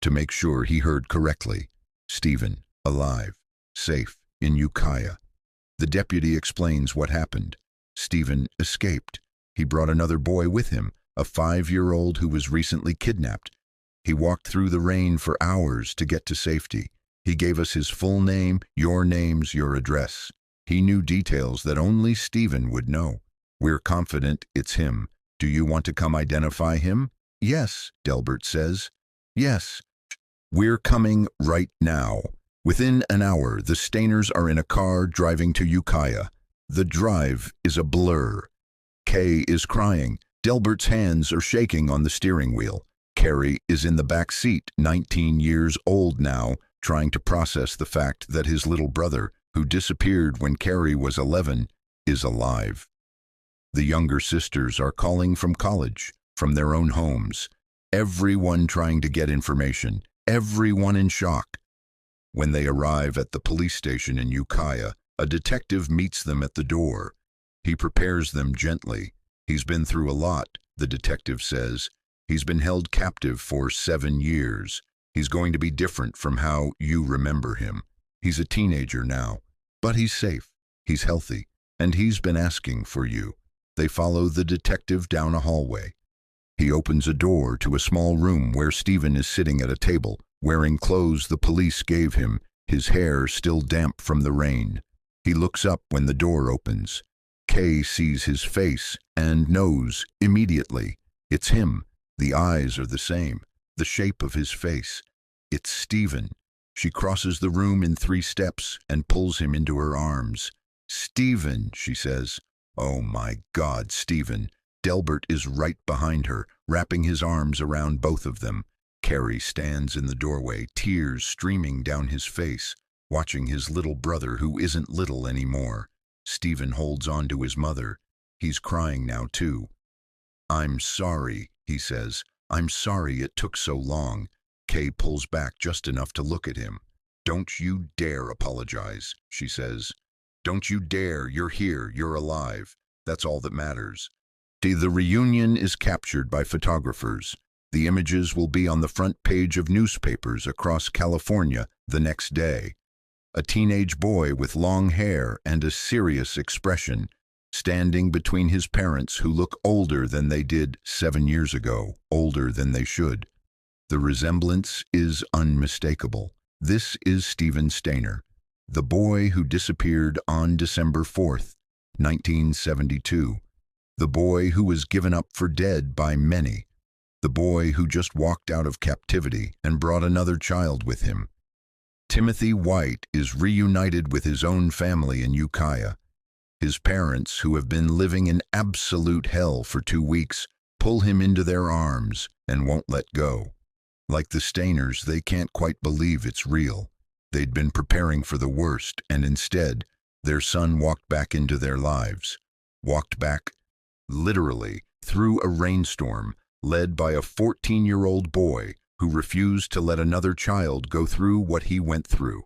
to make sure he heard correctly. Stephen, alive, safe, in Ukiah. The deputy explains what happened. Stephen escaped. He brought another boy with him, a 5-year-old who was recently kidnapped. He walked through the rain for hours to get to safety. He gave us his full name, your names, your address. He knew details that only Stephen would know. We're confident it's him. Do you want to come identify him? Yes, Delbert says. Yes. We're coming right now. Within an hour, the Stayners are in a car driving to Ukiah. The drive is a blur. Kay is crying. Delbert's hands are shaking on the steering wheel. Carrie is in the back seat, 19 years old now, trying to process the fact that his little brother, who disappeared when Carrie was 11, is alive. The younger sisters are calling from college, from their own homes. Everyone trying to get information, everyone in shock. When they arrive at the police station in Ukiah, a detective meets them at the door. He prepares them gently. He's been through a lot, the detective says. He's been held captive for 7 years. He's going to be different from how you remember him. He's a teenager now, but he's safe, he's healthy, and he's been asking for you. They follow the detective down a hallway. He opens a door to a small room where Stephen is sitting at a table, wearing clothes the police gave him, his hair still damp from the rain. He looks up when the door opens. Kay sees his face and knows immediately. It's him. The eyes are the same, the shape of his face. It's Stephen. She crosses the room in 3 steps and pulls him into her arms. Stephen, she says. Oh my God, Stephen. Delbert is right behind her, wrapping his arms around both of them. Carrie stands in the doorway, tears streaming down his face, watching his little brother who isn't little anymore. Stephen holds on to his mother. He's crying now too. I'm sorry, he says. I'm sorry it took so long. Kay pulls back just enough to look at him. Don't you dare apologize, she says. Don't you dare, you're here, you're alive. That's all that matters. The reunion is captured by photographers. The images will be on the front page of newspapers across California the next day. A teenage boy with long hair and a serious expression, standing between his parents who look older than they did 7 years ago, older than they should. The resemblance is unmistakable. This is Stephen Stayner, the boy who disappeared on December 4th, 1972. The boy who was given up for dead by many. The boy who just walked out of captivity and brought another child with him. Timothy White is reunited with his own family in Ukiah. His parents, who have been living in absolute hell for 2 weeks, pull him into their arms and won't let go. Like the Stayners, they can't quite believe it's real. They'd been preparing for the worst, and instead, their son walked back into their lives. Walked back, literally, through a rainstorm, led by a 14-year-old boy who refused to let another child go through what he went through.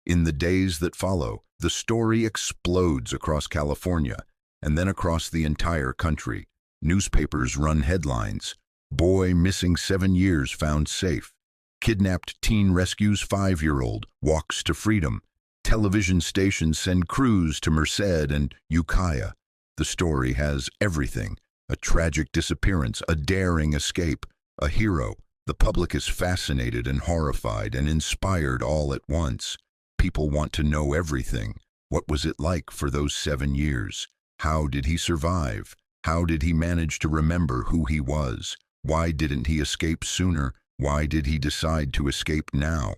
In the days that follow, the story explodes across California and then across the entire country. Newspapers run headlines. Boy missing 7 years found safe. Kidnapped teen rescues 5-year-old, walks to freedom. Television stations send crews to Merced and Ukiah. The story has everything. A tragic disappearance, a daring escape, a hero. The public is fascinated and horrified and inspired all at once. People want to know everything. What was it like for those 7 years? How did he survive? How did he manage to remember who he was? Why didn't he escape sooner? Why did he decide to escape now?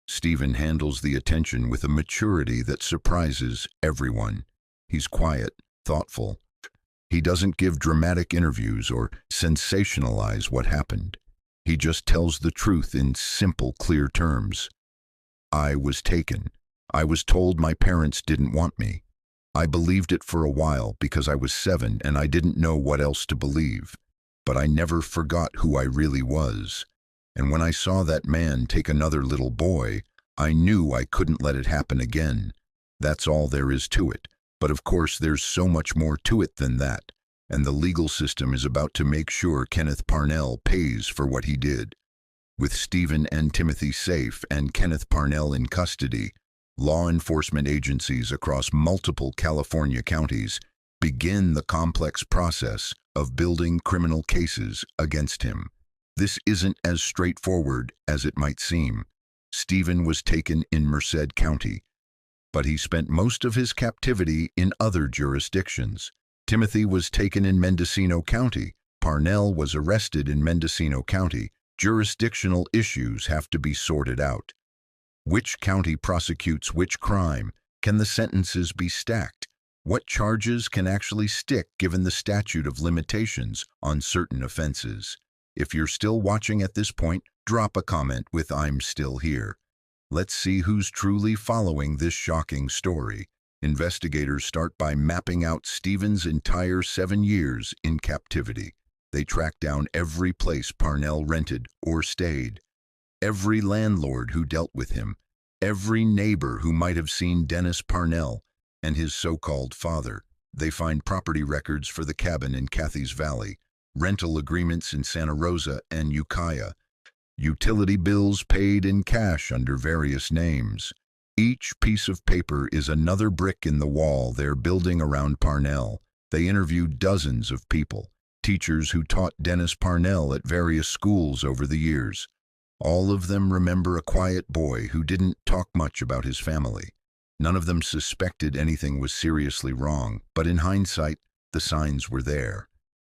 Stephen handles the attention with a maturity that surprises everyone. He's quiet, thoughtful. He doesn't give dramatic interviews or sensationalize what happened. He just tells the truth in simple, clear terms. I was taken. I was told my parents didn't want me. I believed it for a while because I was 7 and I didn't know what else to believe. But I never forgot who I really was. And when I saw that man take another little boy, I knew I couldn't let it happen again. That's all there is to it. But of course there's so much more to it than that. And the legal system is about to make sure Kenneth Parnell pays for what he did. With Stephen and Timothy safe and Kenneth Parnell in custody, law enforcement agencies across multiple California counties begin the complex process of building criminal cases against him. This isn't as straightforward as it might seem. Stephen was taken in Merced County, but he spent most of his captivity in other jurisdictions. Timothy was taken in Mendocino County. Parnell was arrested in Mendocino County. Jurisdictional issues have to be sorted out. Which county prosecutes which crime? Can the sentences be stacked? What charges can actually stick given the statute of limitations on certain offenses? If you're still watching at this point, drop a comment with "I'm still here." Let's see who's truly following this shocking story. Investigators start by mapping out Stephen's entire 7 years in captivity. They track down every place Parnell rented or stayed, every landlord who dealt with him, every neighbor who might have seen Dennis Parnell and his so-called father. They find property records for the cabin in Cathy's Valley, rental agreements in Santa Rosa and Ukiah, utility bills paid in cash under various names. Each piece of paper is another brick in the wall they're building around Parnell. They interviewed dozens of people, teachers who taught Dennis Parnell at various schools over the years. All of them remember a quiet boy who didn't talk much about his family. None of them suspected anything was seriously wrong, but in hindsight, the signs were there.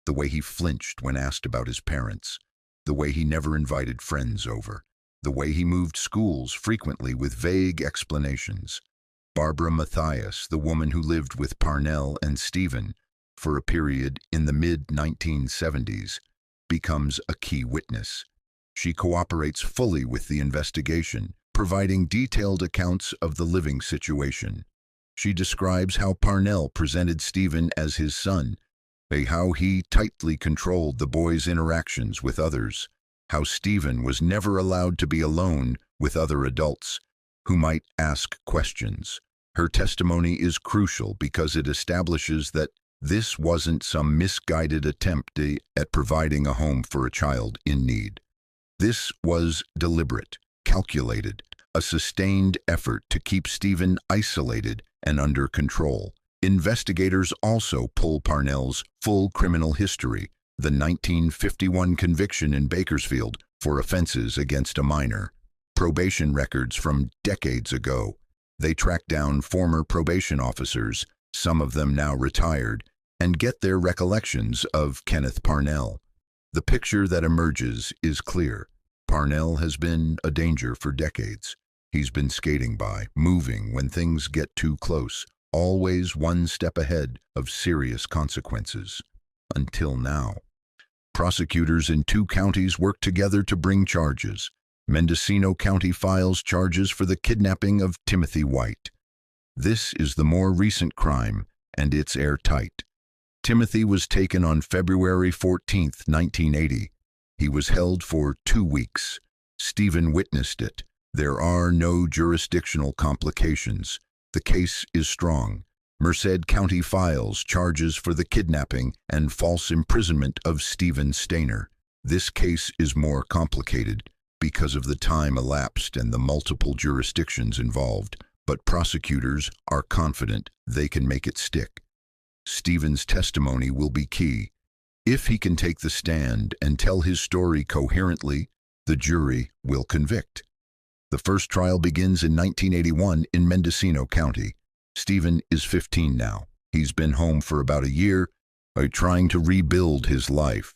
The way he flinched when asked about his parents, the way he never invited friends over, the way he moved schools frequently with vague explanations. Barbara Mathias, the woman who lived with Parnell and Stephen for a period in the mid-1970s, becomes a key witness. She cooperates fully with the investigation, providing detailed accounts of the living situation. She describes how Parnell presented Stephen as his son, how he tightly controlled the boy's interactions with others, how Stephen was never allowed to be alone with other adults who might ask questions. Her testimony is crucial because it establishes that this wasn't some misguided attempt at providing a home for a child in need. This was deliberate, calculated, a sustained effort to keep Stephen isolated and under control. Investigators also pull Parnell's full criminal history, the 1951 conviction in Bakersfield for offenses against a minor, probation records from decades ago. They track down former probation officers, some of them now retired, and get their recollections of Kenneth Parnell. The picture that emerges is clear. Parnell has been a danger for decades. He's been skating by, moving when things get too close, always one step ahead of serious consequences. Until now. Prosecutors in 2 counties work together to bring charges. Mendocino County files charges for the kidnapping of Timothy White. This is the more recent crime, and it's airtight. Timothy was taken on February 14, 1980. He was held for 2 weeks. Stephen witnessed it. There are no jurisdictional complications. The case is strong. Merced County files charges for the kidnapping and false imprisonment of Stephen Stayner. This case is more complicated because of the time elapsed and the multiple jurisdictions involved, but prosecutors are confident they can make it stick. Stephen's testimony will be key. If he can take the stand and tell his story coherently, the jury will convict. The first trial begins in 1981 in Mendocino County. Stephen is 15 now. He's been home for about a year, trying to rebuild his life.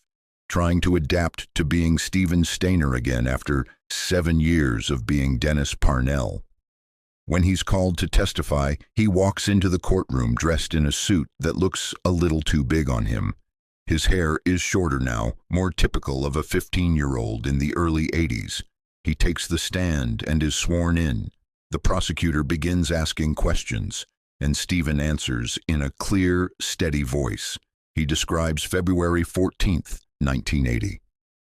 trying to adapt to being Stephen Stayner again after 7 years of being Dennis Parnell. When he's called to testify, he walks into the courtroom dressed in a suit that looks a little too big on him. His hair is shorter now, more typical of a 15-year-old in the early 80s. He takes the stand and is sworn in. The prosecutor begins asking questions, and Stephen answers in a clear, steady voice. He describes February 14th, 1980.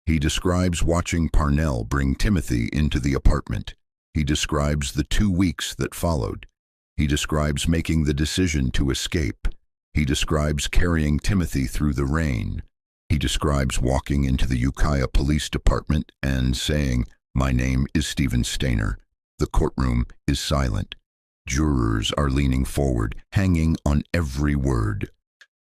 He describes watching Parnell bring Timothy into the apartment. He describes the 2 weeks that followed. He describes making the decision to escape. He describes carrying Timothy through the rain. He describes walking into the Ukiah Police Department and saying, "My name is Stephen Stayner." The courtroom is silent. Jurors are leaning forward, hanging on every word.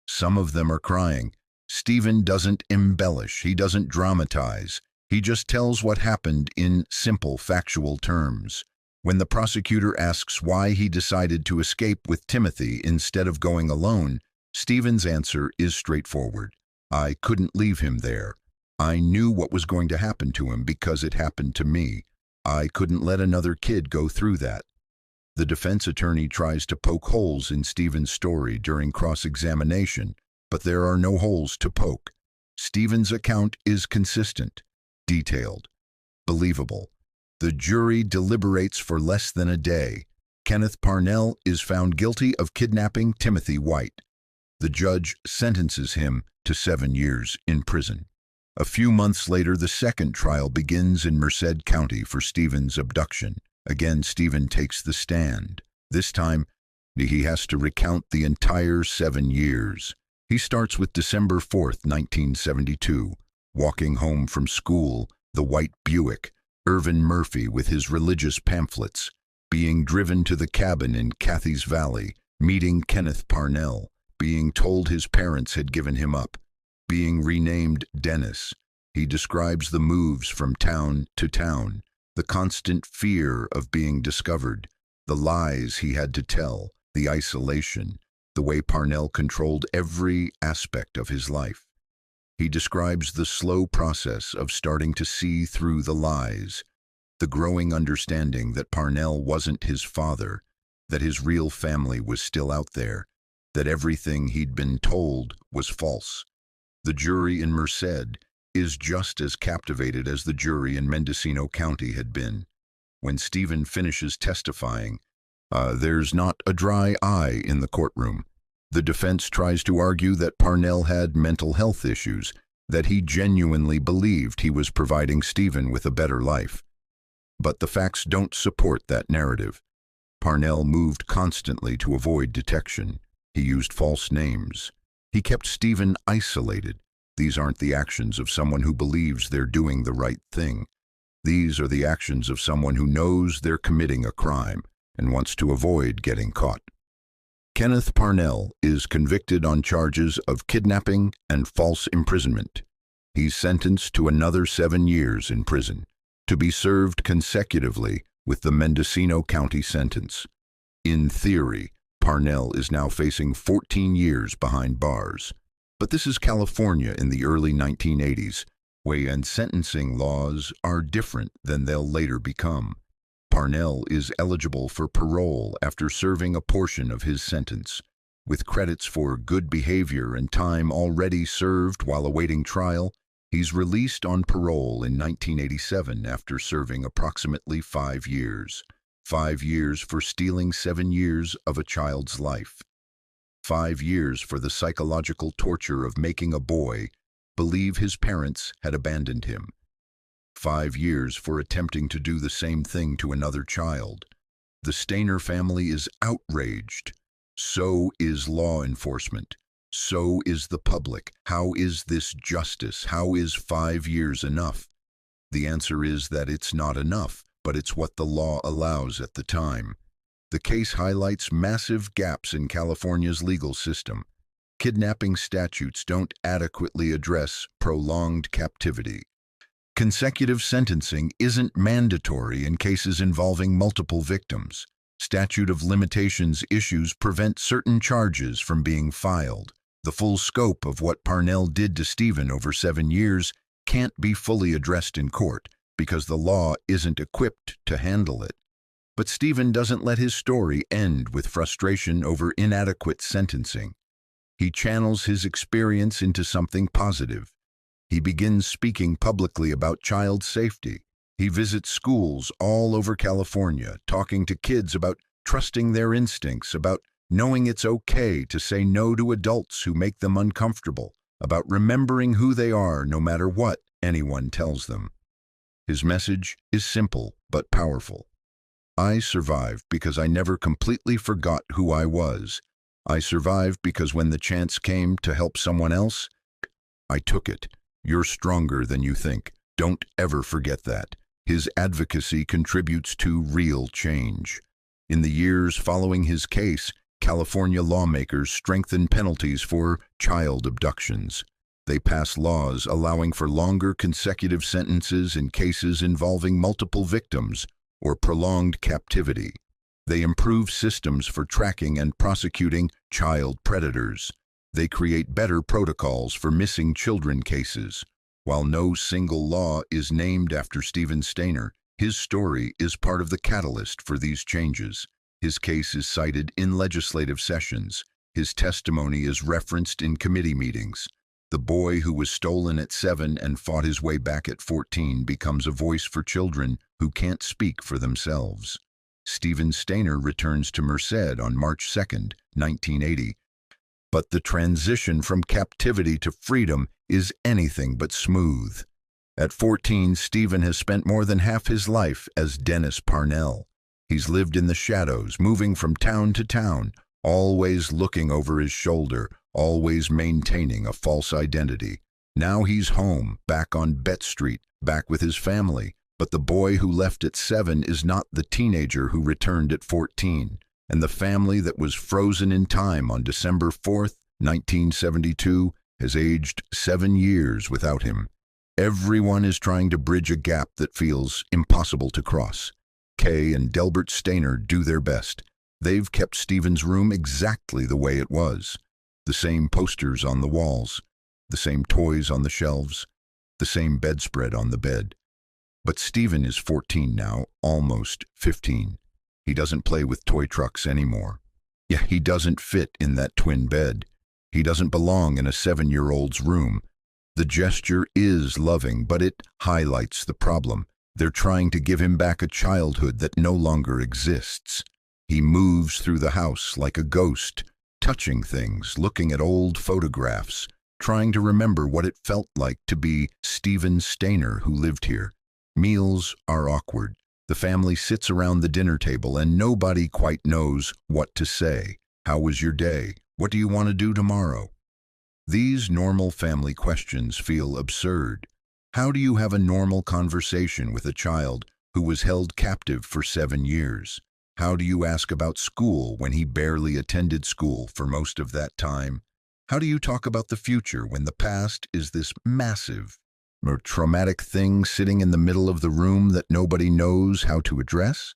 Some of them are crying. Stephen doesn't embellish. He doesn't dramatize. He just tells what happened in simple, factual terms. When the prosecutor asks why he decided to escape with Timothy instead of going alone, Stephen's answer is straightforward. "I couldn't leave him there. I knew what was going to happen to him because it happened to me. I couldn't let another kid go through that." The defense attorney tries to poke holes in Stephen's story during cross-examination, but there are no holes to poke. Stephen's account is consistent, detailed, believable. The jury deliberates for less than a day. Kenneth Parnell is found guilty of kidnapping Timothy White. The judge sentences him to 7 years in prison. A few months later, the second trial begins in Merced County for Stephen's abduction. Again, Stephen takes the stand. This time, he has to recount the entire 7 years. He starts with December 4th, 1972, walking home from school, the white Buick, Irvin Murphy with his religious pamphlets, being driven to the cabin in Cathy's Valley, meeting Kenneth Parnell, being told his parents had given him up, being renamed Dennis. He describes the moves from town to town, the constant fear of being discovered, the lies he had to tell, the isolation, the way Parnell controlled every aspect of his life. He describes the slow process of starting to see through the lies, the growing understanding that Parnell wasn't his father, that his real family was still out there, that everything he'd been told was false. The jury in Merced is just as captivated as the jury in Mendocino County had been. When Stephen finishes testifying, there's not a dry eye in the courtroom. The defense tries to argue that Parnell had mental health issues, that he genuinely believed he was providing Stephen with a better life. But the facts don't support that narrative. Parnell moved constantly to avoid detection. He used false names. He kept Stephen isolated. These aren't the actions of someone who believes they're doing the right thing. These are the actions of someone who knows they're committing a crime and wants to avoid getting caught. Kenneth Parnell is convicted on charges of kidnapping and false imprisonment. He's sentenced to another 7 years in prison, to be served consecutively with the Mendocino County sentence. In theory, Parnell is now facing 14 years behind bars. But this is California in the early 1980s, where sentencing laws are different than they'll later become. Parnell is eligible for parole after serving a portion of his sentence. With credits for good behavior and time already served while awaiting trial, he's released on parole in 1987 after serving approximately 5 years. 5 years for stealing 7 years of a child's life. 5 years for the psychological torture of making a boy believe his parents had abandoned him. 5 years for attempting to do the same thing to another child. The Stayner family is outraged. So is law enforcement. So is the public. How is this justice? How is 5 years enough? The answer is that it's not enough, but it's what the law allows at the time. The case highlights massive gaps in California's legal system. Kidnapping statutes don't adequately address prolonged captivity. Consecutive sentencing isn't mandatory in cases involving multiple victims. Statute of limitations issues prevent certain charges from being filed. The full scope of what Parnell did to Stephen over 7 years can't be fully addressed in court because the law isn't equipped to handle it. But Stephen doesn't let his story end with frustration over inadequate sentencing. He channels his experience into something positive. He begins speaking publicly about child safety. He visits schools all over California, talking to kids about trusting their instincts, about knowing it's okay to say no to adults who make them uncomfortable, about remembering who they are no matter what anyone tells them. His message is simple but powerful. I survived because I never completely forgot who I was. I survived because when the chance came to help someone else, I took it. You're stronger than you think. Don't ever forget that. His advocacy contributes to real change. In the years following his case, California lawmakers strengthened penalties for child abductions. They passed laws allowing for longer consecutive sentences in cases involving multiple victims or prolonged captivity. They improve systems for tracking and prosecuting child predators. They create better protocols for missing children cases. While no single law is named after Stephen Stayner, his story is part of the catalyst for these changes. His case is cited in legislative sessions. His testimony is referenced in committee meetings. The boy who was stolen at 7 and fought his way back at 14 becomes a voice for children who can't speak for themselves. Stephen Stayner returns to Merced on March 2, 1980. But the transition from captivity to freedom is anything but smooth. At 14, Stephen has spent more than half his life as Dennis Parnell. He's lived in the shadows, moving from town to town, always looking over his shoulder, always maintaining a false identity. Now he's home, back on Bet Street, back with his family. But the boy who left at 7 is not the teenager who returned at 14. And the family that was frozen in time on December 4, 1972, has aged 7 years without him. Everyone is trying to bridge a gap that feels impossible to cross. Kay and Delbert Stayner do their best. They've kept Stephen's room exactly the way it was. The same posters on the walls, the same toys on the shelves, the same bedspread on the bed. But Stephen is 14 now, almost 15. He doesn't play with toy trucks anymore. Yeah, he doesn't fit in that twin bed. He doesn't belong in a 7-year-old's room. The gesture is loving, but it highlights the problem. They're trying to give him back a childhood that no longer exists. He moves through the house like a ghost, touching things, looking at old photographs, trying to remember what it felt like to be Stephen Stayner who lived here. Meals are awkward. The family sits around the dinner table and nobody quite knows what to say. How was your day? What do you want to do tomorrow? These normal family questions feel absurd. How do you have a normal conversation with a child who was held captive for 7 years? How do you ask about school when he barely attended school for most of that time? How do you talk about the future when the past is this massive, traumatic thing sitting in the middle of the room that nobody knows how to address?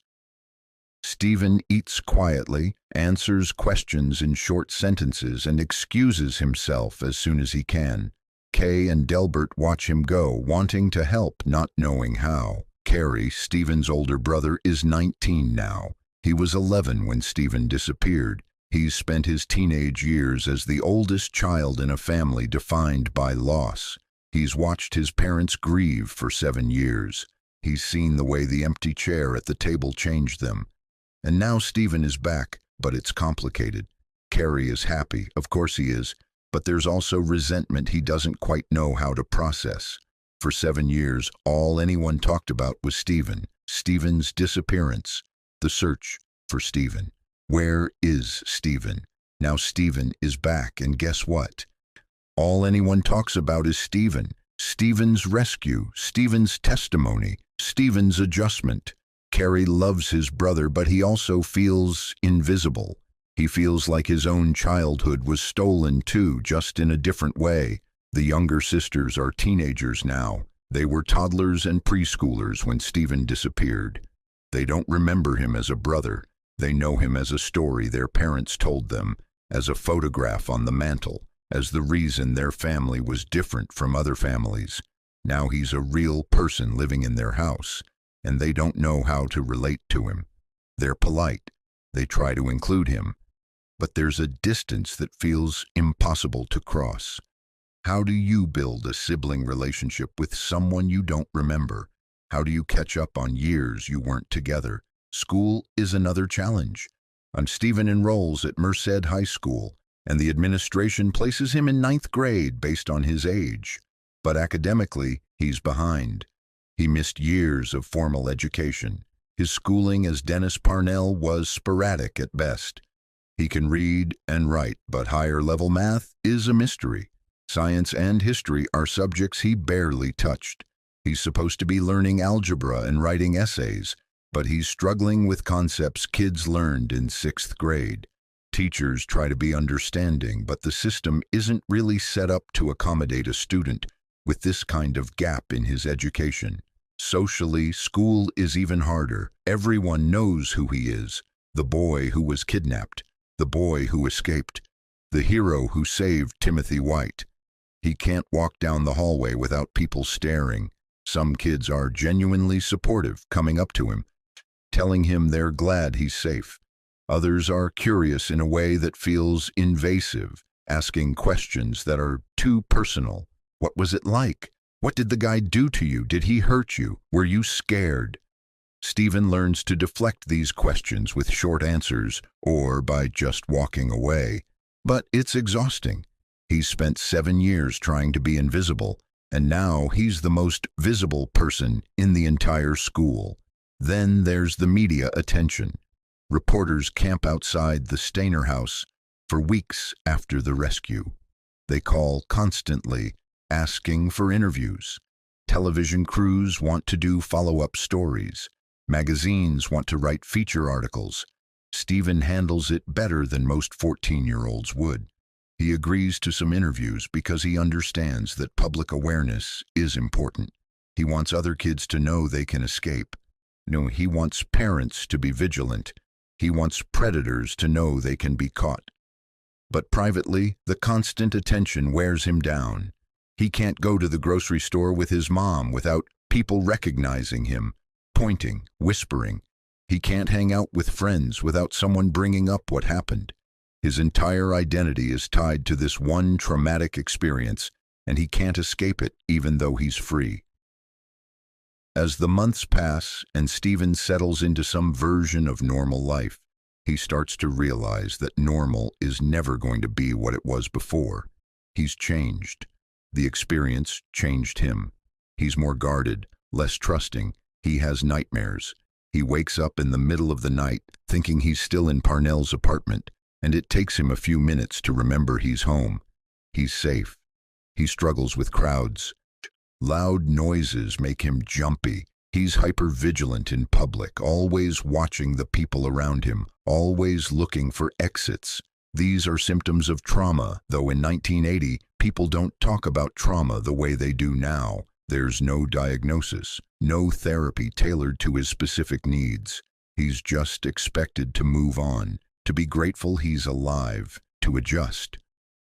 Stephen eats quietly, answers questions in short sentences, and excuses himself as soon as he can. Kay and Delbert watch him go, wanting to help, not knowing how. Carrie, Stephen's older brother, is 19 now. He was 11 when Stephen disappeared. He's spent his teenage years as the oldest child in a family defined by loss. He's watched his parents grieve for 7 years. He's seen the way the empty chair at the table changed them. And now Stephen is back, but it's complicated. Carrie is happy, of course he is, but there's also resentment he doesn't quite know how to process. For 7 years, all anyone talked about was Stephen, Stephen's disappearance, the search for Stephen. Where is Stephen? Now Stephen is back, and guess what? All anyone talks about is Stephen, Stephen's rescue, Stephen's testimony, Stephen's adjustment. Carrie loves his brother, but he also feels invisible. He feels like his own childhood was stolen too, just in a different way. The younger sisters are teenagers now. They were toddlers and preschoolers when Stephen disappeared. They don't remember him as a brother. They know him as a story their parents told them, as a photograph on the mantle, as the reason their family was different from other families. Now he's a real person living in their house, and they don't know how to relate to him. They're polite. They try to include him, but there's a distance that feels impossible to cross. How do you build a sibling relationship with someone you don't remember? How do you catch up on years you weren't together? School is another challenge. Stephen enrolls at Merced High School, and the administration places him in 9th grade based on his age. But academically, he's behind. He missed years of formal education. His schooling as Dennis Parnell was sporadic at best. He can read and write, but higher-level math is a mystery. Science and history are subjects he barely touched. He's supposed to be learning algebra and writing essays, but he's struggling with concepts kids learned in 6th grade. Teachers try to be understanding, but the system isn't really set up to accommodate a student with this kind of gap in his education. Socially, school is even harder. Everyone knows who he is: the boy who was kidnapped, the boy who escaped, the hero who saved Timothy White. He can't walk down the hallway without people staring. Some kids are genuinely supportive, coming up to him, telling him they're glad he's safe. Others are curious in a way that feels invasive, asking questions that are too personal. What was it like? What did the guy do to you? Did he hurt you? Were you scared? Stephen learns to deflect these questions with short answers or by just walking away. But it's exhausting. He's spent 7 years trying to be invisible, and now he's the most visible person in the entire school. Then there's the media attention. Reporters camp outside the Stayner house for weeks after the rescue. They call constantly, asking for interviews. Television crews want to do follow-up stories. Magazines want to write feature articles. Stephen handles it better than most 14-year-olds would. He agrees to some interviews because he understands that public awareness is important. He wants other kids to know they can escape. No, he wants parents to be vigilant. He wants predators to know they can be caught. But privately, the constant attention wears him down. He can't go to the grocery store with his mom without people recognizing him, pointing, whispering. He can't hang out with friends without someone bringing up what happened. His entire identity is tied to this one traumatic experience, and he can't escape it even though he's free. As the months pass and Stephen settles into some version of normal life, he starts to realize that normal is never going to be what it was before. He's changed. The experience changed him. He's more guarded, less trusting. He has nightmares. He wakes up in the middle of the night thinking he's still in Parnell's apartment, and it takes him a few minutes to remember he's home. He's safe. He struggles with crowds. Loud noises make him jumpy. He's hypervigilant in public, always watching the people around him, always looking for exits. These are symptoms of trauma, though in 1980, people don't talk about trauma the way they do now. There's no diagnosis, no therapy tailored to his specific needs. He's just expected to move on, to be grateful he's alive, to adjust.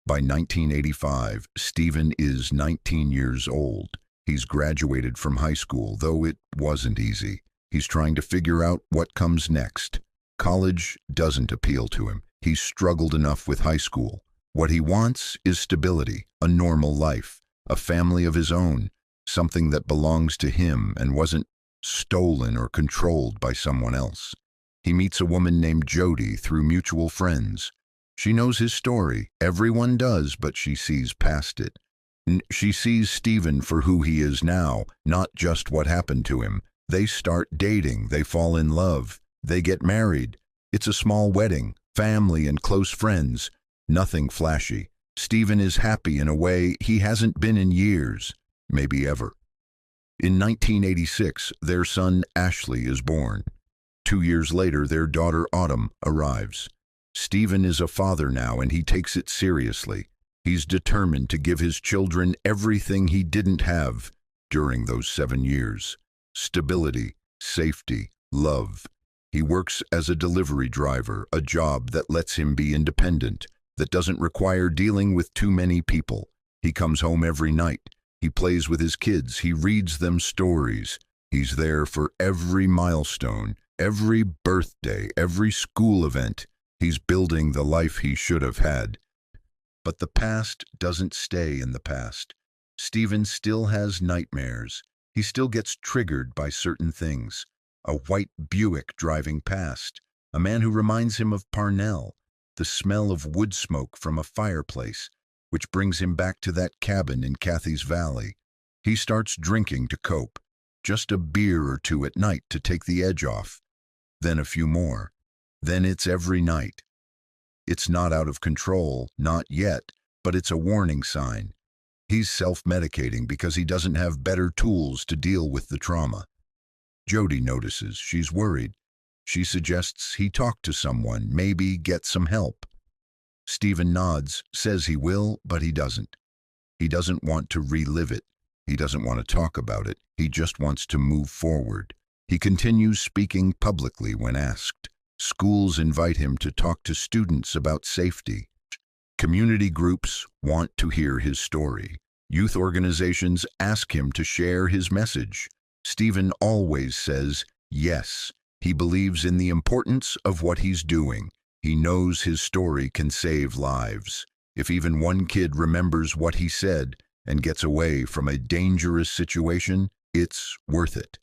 By 1985, Stephen is 19 years old. He's graduated from high school, though it wasn't easy. He's trying to figure out what comes next. College doesn't appeal to him. He's struggled enough with high school. What he wants is stability, a normal life, a family of his own, something that belongs to him and wasn't stolen or controlled by someone else. He meets a woman named Jody through mutual friends. She knows his story. Everyone does, but she sees past it. She sees Stephen for who he is now, not just what happened to him. They start dating, they fall in love, they get married. It's a small wedding, family and close friends, nothing flashy. Stephen is happy in a way he hasn't been in years, maybe ever. In 1986, their son Ashley is born. 2 years later, their daughter Autumn arrives. Stephen is a father now, and he takes it seriously. He's determined to give his children everything he didn't have during those 7 years. Stability, safety, love. He works as a delivery driver, a job that lets him be independent. that doesn't require dealing with too many people. He comes home every night. He plays with his kids. He reads them stories. He's there for every milestone, every birthday, every school event. He's building the life he should have had. But the past doesn't stay in the past. Stephen still has nightmares. He still gets triggered by certain things. A white Buick driving past, a man who reminds him of Parnell, the smell of wood smoke from a fireplace, which brings him back to that cabin in Kathy's Valley. He starts drinking to cope, just a beer or two at night to take the edge off, then a few more. Then it's every night. It's not out of control, not yet, but it's a warning sign. He's self-medicating because he doesn't have better tools to deal with the trauma. Jody notices. She's worried. She suggests he talk to someone, maybe get some help. Stephen nods, says he will, but he doesn't. He doesn't want to relive it. He doesn't want to talk about it. He just wants to move forward. He continues speaking publicly when asked. Schools invite him to talk to students about safety. Community groups want to hear his story. Youth organizations ask him to share his message. Stephen always says yes. He believes in the importance of what he's doing. He knows his story can save lives. If even one kid remembers what he said and gets away from a dangerous situation, it's worth it.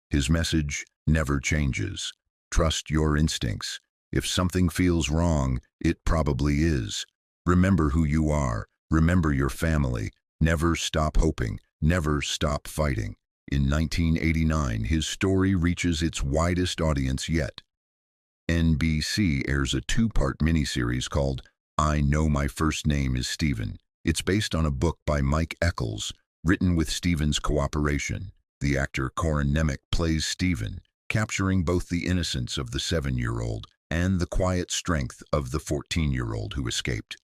His message never changes. Trust your instincts. If something feels wrong, it probably is. Remember who you are. Remember your family. Never stop hoping. Never stop fighting. In 1989, his story reaches its widest audience yet. NBC airs a two-part miniseries called I Know My First Name is Stephen. It's based on a book by Mike Eccles, written with Stephen's cooperation. The actor Corin Nemec plays Stephen, capturing both the innocence of the 7-year-old and the quiet strength of the 14-year-old who escaped.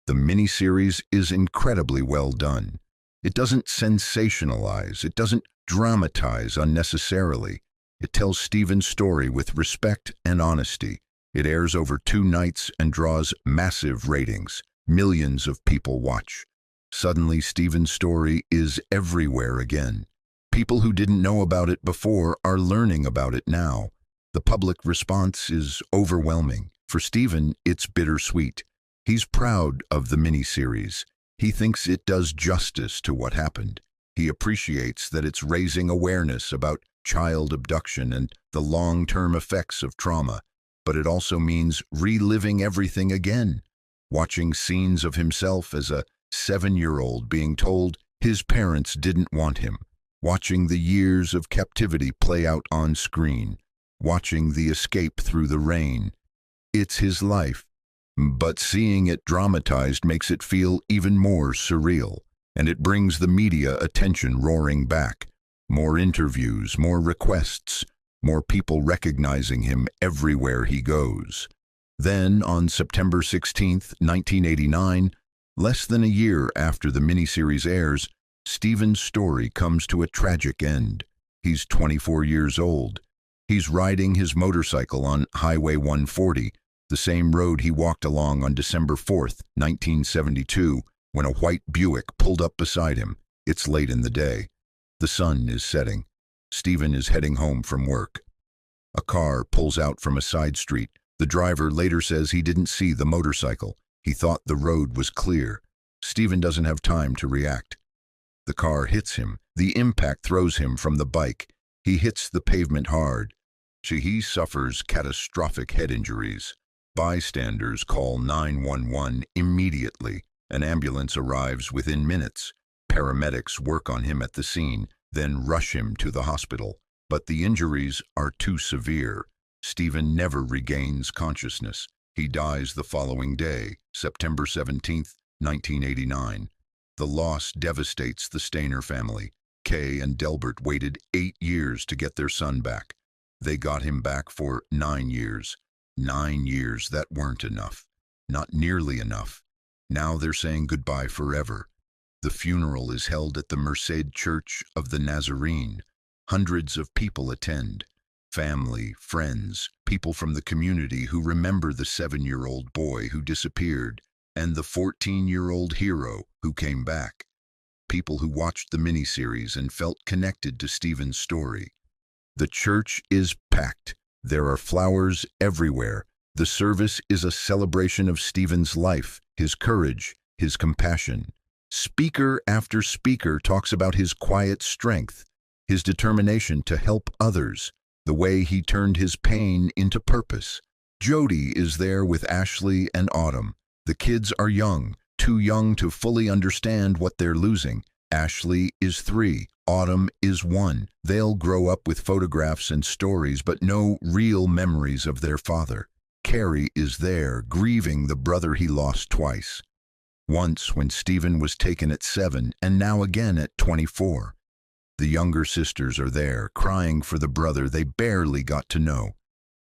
The miniseries is incredibly well done. It doesn't sensationalize, it doesn't dramatize unnecessarily. It tells Stephen's story with respect and honesty. It airs over 2 nights and draws massive ratings. Millions of people watch. Suddenly, Stephen's story is everywhere again. People who didn't know about it before are learning about it now. The public response is overwhelming. For Stephen, it's bittersweet. He's proud of the miniseries. He thinks it does justice to what happened. He appreciates that it's raising awareness about child abduction and the long-term effects of trauma. But it also means reliving everything again. Watching scenes of himself as a 7-year-old being told his parents didn't want him. Watching the years of captivity play out on screen, watching the escape through the rain. It's his life, but seeing it dramatized makes it feel even more surreal, and it brings the media attention roaring back. More interviews, more requests, more people recognizing him everywhere he goes. Then, on September 16, 1989, less than a year after the miniseries airs, Stephen's story comes to a tragic end. He's 24 years old. He's riding his motorcycle on Highway 140, the same road he walked along on December 4, 1972, when a white Buick pulled up beside him. It's late in the day. The sun is setting. Stephen is heading home from work. A car pulls out from a side street. The driver later says he didn't see the motorcycle. He thought the road was clear. Stephen doesn't have time to react. The car hits him. The impact throws him from the bike. He hits the pavement hard. He suffers catastrophic head injuries. Bystanders call 911 immediately. An ambulance arrives within minutes. Paramedics work on him at the scene, then rush him to the hospital. But the injuries are too severe. Stephen never regains consciousness. He dies the following day, September 17, 1989. The loss devastates the Stayner family. Kay and Delbert waited 8 years to get their son back. They got him back for 9 years. 9 years that weren't enough. Not nearly enough. Now they're saying goodbye forever. The funeral is held at the Merced Church of the Nazarene. Hundreds of people attend. Family, friends, people from the community who remember the 7-year-old boy who disappeared. and the 14-year-old hero who came back. People who watched the miniseries and felt connected to Stephen's story. The church is packed. There are flowers everywhere. The service is a celebration of Stephen's life, his courage, his compassion. Speaker after speaker talks about his quiet strength, his determination to help others, the way he turned his pain into purpose. Jody is there with Ashley and Autumn. The kids are young, too young to fully understand what they're losing. Ashley is 3, Autumn is 1. They'll grow up with photographs and stories, but no real memories of their father. Carrie is there, grieving the brother he lost twice. Once when Stephen was taken at 7, and now again at 24. The younger sisters are there, crying for the brother they barely got to know.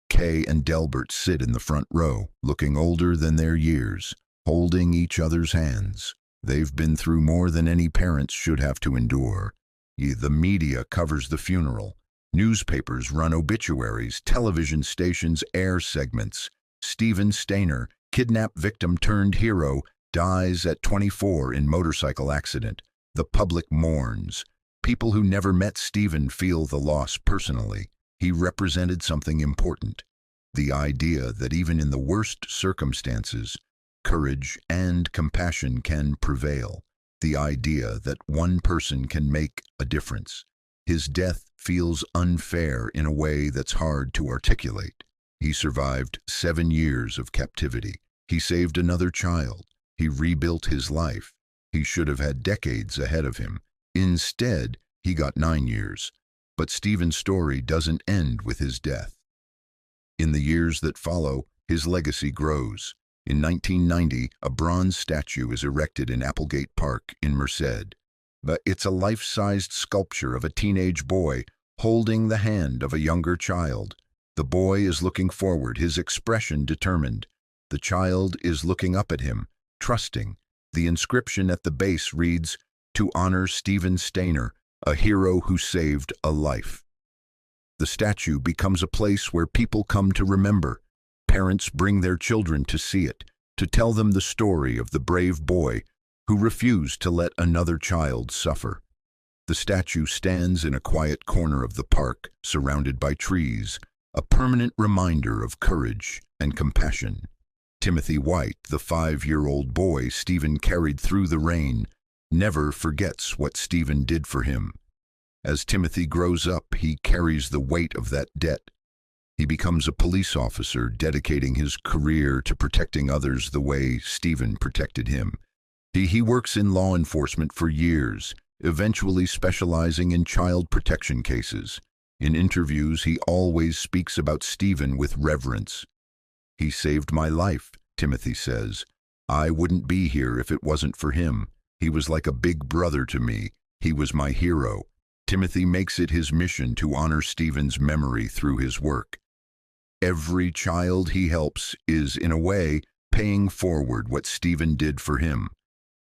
Kay and Delbert sit in the front row, looking older than their years, holding each other's hands. They've been through more than any parents should have to endure. The media covers the funeral. Newspapers run obituaries, television stations air segments. Stephen Stayner, kidnapped victim turned hero, dies at 24 in motorcycle accident. The public mourns. People who never met Stephen feel the loss personally. He represented something important. The idea that even in the worst circumstances, courage and compassion can prevail. The idea that one person can make a difference. His death feels unfair in a way that's hard to articulate. He survived 7 years of captivity. He saved another child. He rebuilt his life. He should have had decades ahead of him. Instead, he got 9 years. But Stephen's story doesn't end with his death. In the years that follow, his legacy grows. In 1990, a bronze statue is erected in Applegate Park in Merced. But it's a life-sized sculpture of a teenage boy holding the hand of a younger child. The boy is looking forward, his expression determined. The child is looking up at him, trusting. The inscription at the base reads, "To honor Stephen Stayner, a hero who saved a life." The statue becomes a place where people come to remember. Parents bring their children to see it, to tell them the story of the brave boy who refused to let another child suffer. The statue stands in a quiet corner of the park, surrounded by trees, a permanent reminder of courage and compassion. Timothy White, the 5-year-old boy Stephen carried through the rain, never forgets what Stephen did for him. As Timothy grows up, he carries the weight of that debt. He becomes a police officer, dedicating his career to protecting others the way Stephen protected him. He works in law enforcement for years, eventually specializing in child protection cases. In interviews, he always speaks about Stephen with reverence. "He saved my life," Timothy says. "I wouldn't be here if it wasn't for him. He was like a big brother to me. He was my hero." Timothy makes it his mission to honor Stephen's memory through his work. Every child he helps is, in a way, paying forward what Stephen did for him.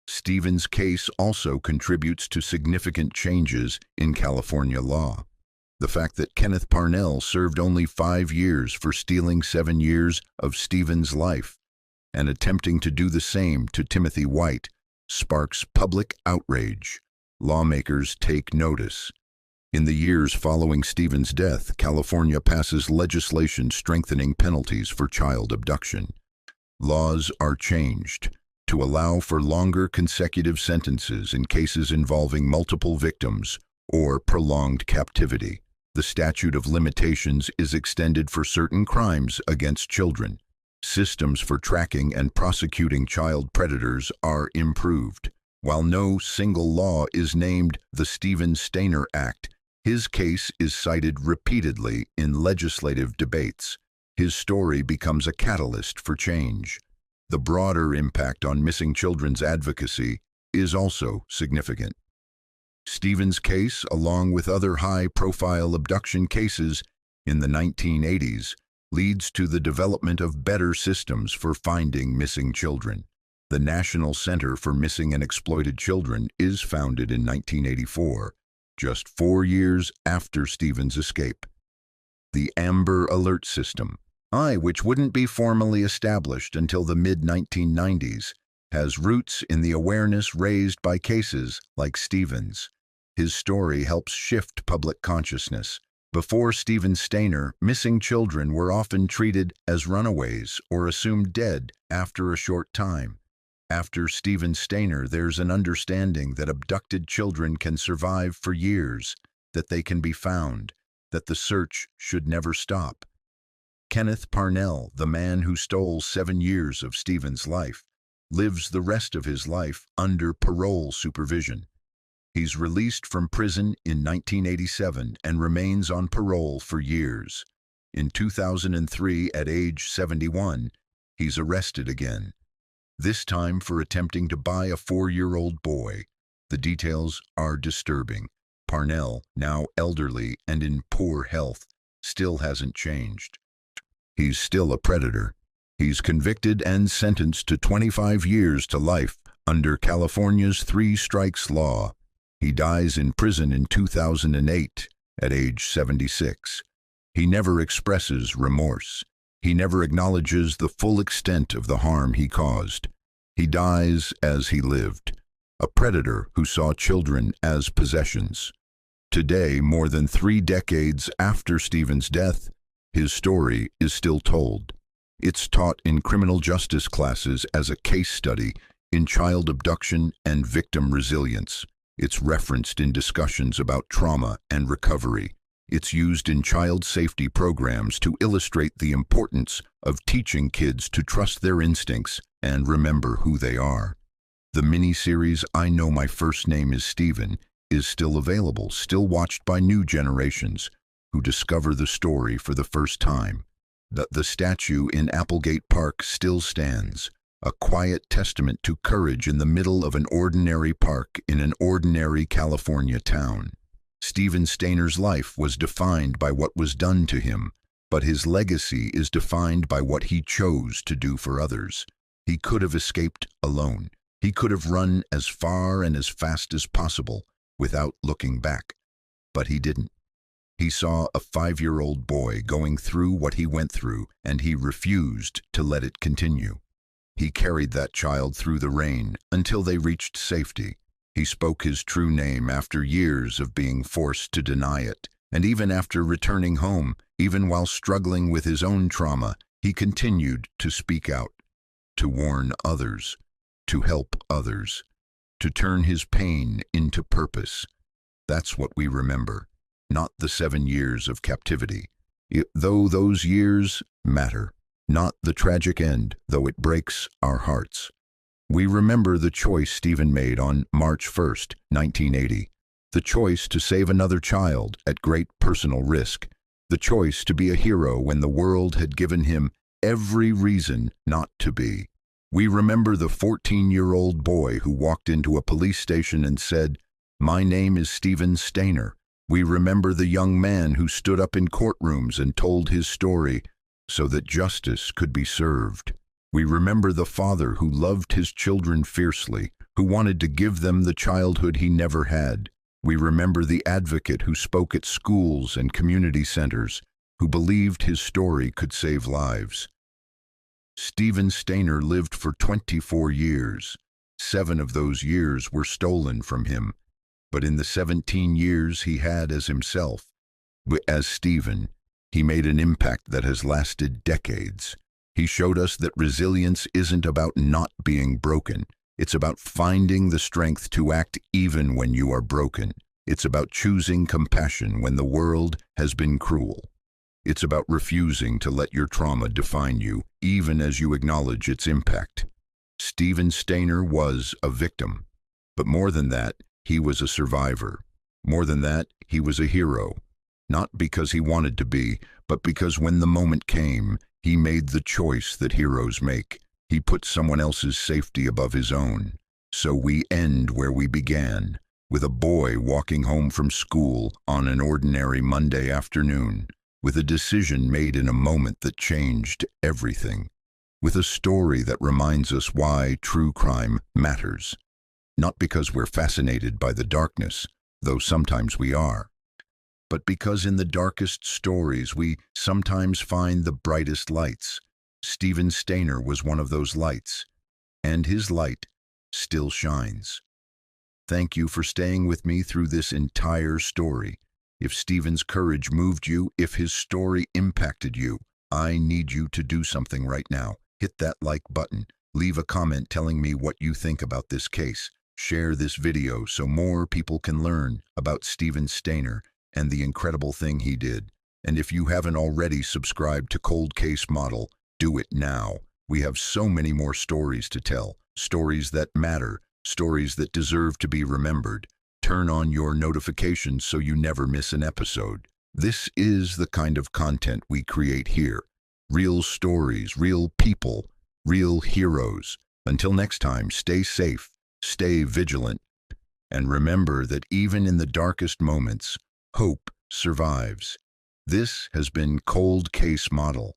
Stephen's case also contributes to significant changes in California law. The fact that Kenneth Parnell served only 5 years for stealing 7 years of Stephen's life and attempting to do the same to Timothy White sparks public outrage. Lawmakers take notice. In the years following Stephen's death, California passes legislation strengthening penalties for child abduction. Laws are changed to allow for longer consecutive sentences in cases involving multiple victims or prolonged captivity. The statute of limitations is extended for certain crimes against children. Systems for tracking and prosecuting child predators are improved. While no single law is named the Stephen Stayner Act, his case is cited repeatedly in legislative debates. His story becomes a catalyst for change. The broader impact on missing children's advocacy is also significant. Stephen's case, along with other high-profile abduction cases in the 1980s, leads to the development of better systems for finding missing children. The National Center for Missing and Exploited Children is founded in 1984, just 4 years after Stephen's escape. The Amber Alert System, which wouldn't be formally established until the mid-1990s, has roots in the awareness raised by cases like Stephen's. His story helps shift public consciousness. Before Stephen Stayner, missing children were often treated as runaways or assumed dead after a short time. After Stephen Stayner, there's an understanding that abducted children can survive for years, that they can be found, that the search should never stop. Kenneth Parnell, the man who stole 7 years of Stephen's life, lives the rest of his life under parole supervision. He's released from prison in 1987 and remains on parole for years. In 2003, at age 71, he's arrested again, this time for attempting to buy a 4-year-old boy. The details are disturbing. Parnell, now elderly and in poor health, still hasn't changed. He's still a predator. He's convicted and sentenced to 25 years to life under California's 3 strikes law. He dies in prison in 2008 at age 76. He never expresses remorse. He never acknowledges the full extent of the harm he caused. He dies as he lived, a predator who saw children as possessions. Today, more than 3 decades after Stephen's death, his story is still told. It's taught in criminal justice classes as a case study in child abduction and victim resilience. It's referenced in discussions about trauma and recovery. It's used in child safety programs to illustrate the importance of teaching kids to trust their instincts and remember who they are. The mini-series I Know My First Name is Stephen is still available, still watched by new generations who discover the story for the first time. The statue in Applegate Park still stands, a quiet testament to courage in the middle of an ordinary park in an ordinary California town. Stephen Stayner's life was defined by what was done to him, but his legacy is defined by what he chose to do for others. He could have escaped alone. He could have run as far and as fast as possible without looking back, but he didn't. He saw a 5-year-old boy going through what he went through, and he refused to let it continue. He carried that child through the rain until they reached safety. He spoke his true name after years of being forced to deny it, and even after returning home, even while struggling with his own trauma, he continued to speak out, to warn others, to help others, to turn his pain into purpose. That's what we remember. Not the 7 years of captivity, though those years matter. Not the tragic end, though it breaks our hearts. We remember the choice Stephen made on March 1st, 1980. The choice to save another child at great personal risk. The choice to be a hero when the world had given him every reason not to be. We remember the 14-year-old boy who walked into a police station and said, "My name is Stephen Stayner." We remember the young man who stood up in courtrooms and told his story so that justice could be served. We remember the father who loved his children fiercely, who wanted to give them the childhood he never had. We remember the advocate who spoke at schools and community centers, who believed his story could save lives. Stephen Stayner lived for 24 years. 7 of those years were stolen from him. But in the 17 years he had as himself, as Stephen, he made an impact that has lasted decades. He showed us that resilience isn't about not being broken. It's about finding the strength to act even when you are broken. It's about choosing compassion when the world has been cruel. It's about refusing to let your trauma define you, even as you acknowledge its impact. Stephen Stayner was a victim, but more than that, he was a survivor. More than that, he was a hero. Not because he wanted to be, but because when the moment came, he made the choice that heroes make. He put someone else's safety above his own. So we end where we began, with a boy walking home from school on an ordinary Monday afternoon, with a decision made in a moment that changed everything, with a story that reminds us why true crime matters. Not because we're fascinated by the darkness, though sometimes we are, but because in the darkest stories we sometimes find the brightest lights. Stephen Stayner was one of those lights. and his light still shines. Thank you for staying with me through this entire story. If Stephen's courage moved you, if his story impacted you, I need you to do something right now. Hit that like button. Leave a comment telling me what you think about this case. Share this video so more people can learn about Stephen Stayner and the incredible thing he did. And if you haven't already subscribed to Cold Case Model, do it now. We have so many more stories to tell, stories that matter, stories that deserve to be remembered. Turn on your notifications so you never miss an episode. This is the kind of content we create here. Real stories, real people, real heroes. Until next time, stay safe, stay vigilant, and remember that even in the darkest moments, hope survives. This has been Cold Case Model.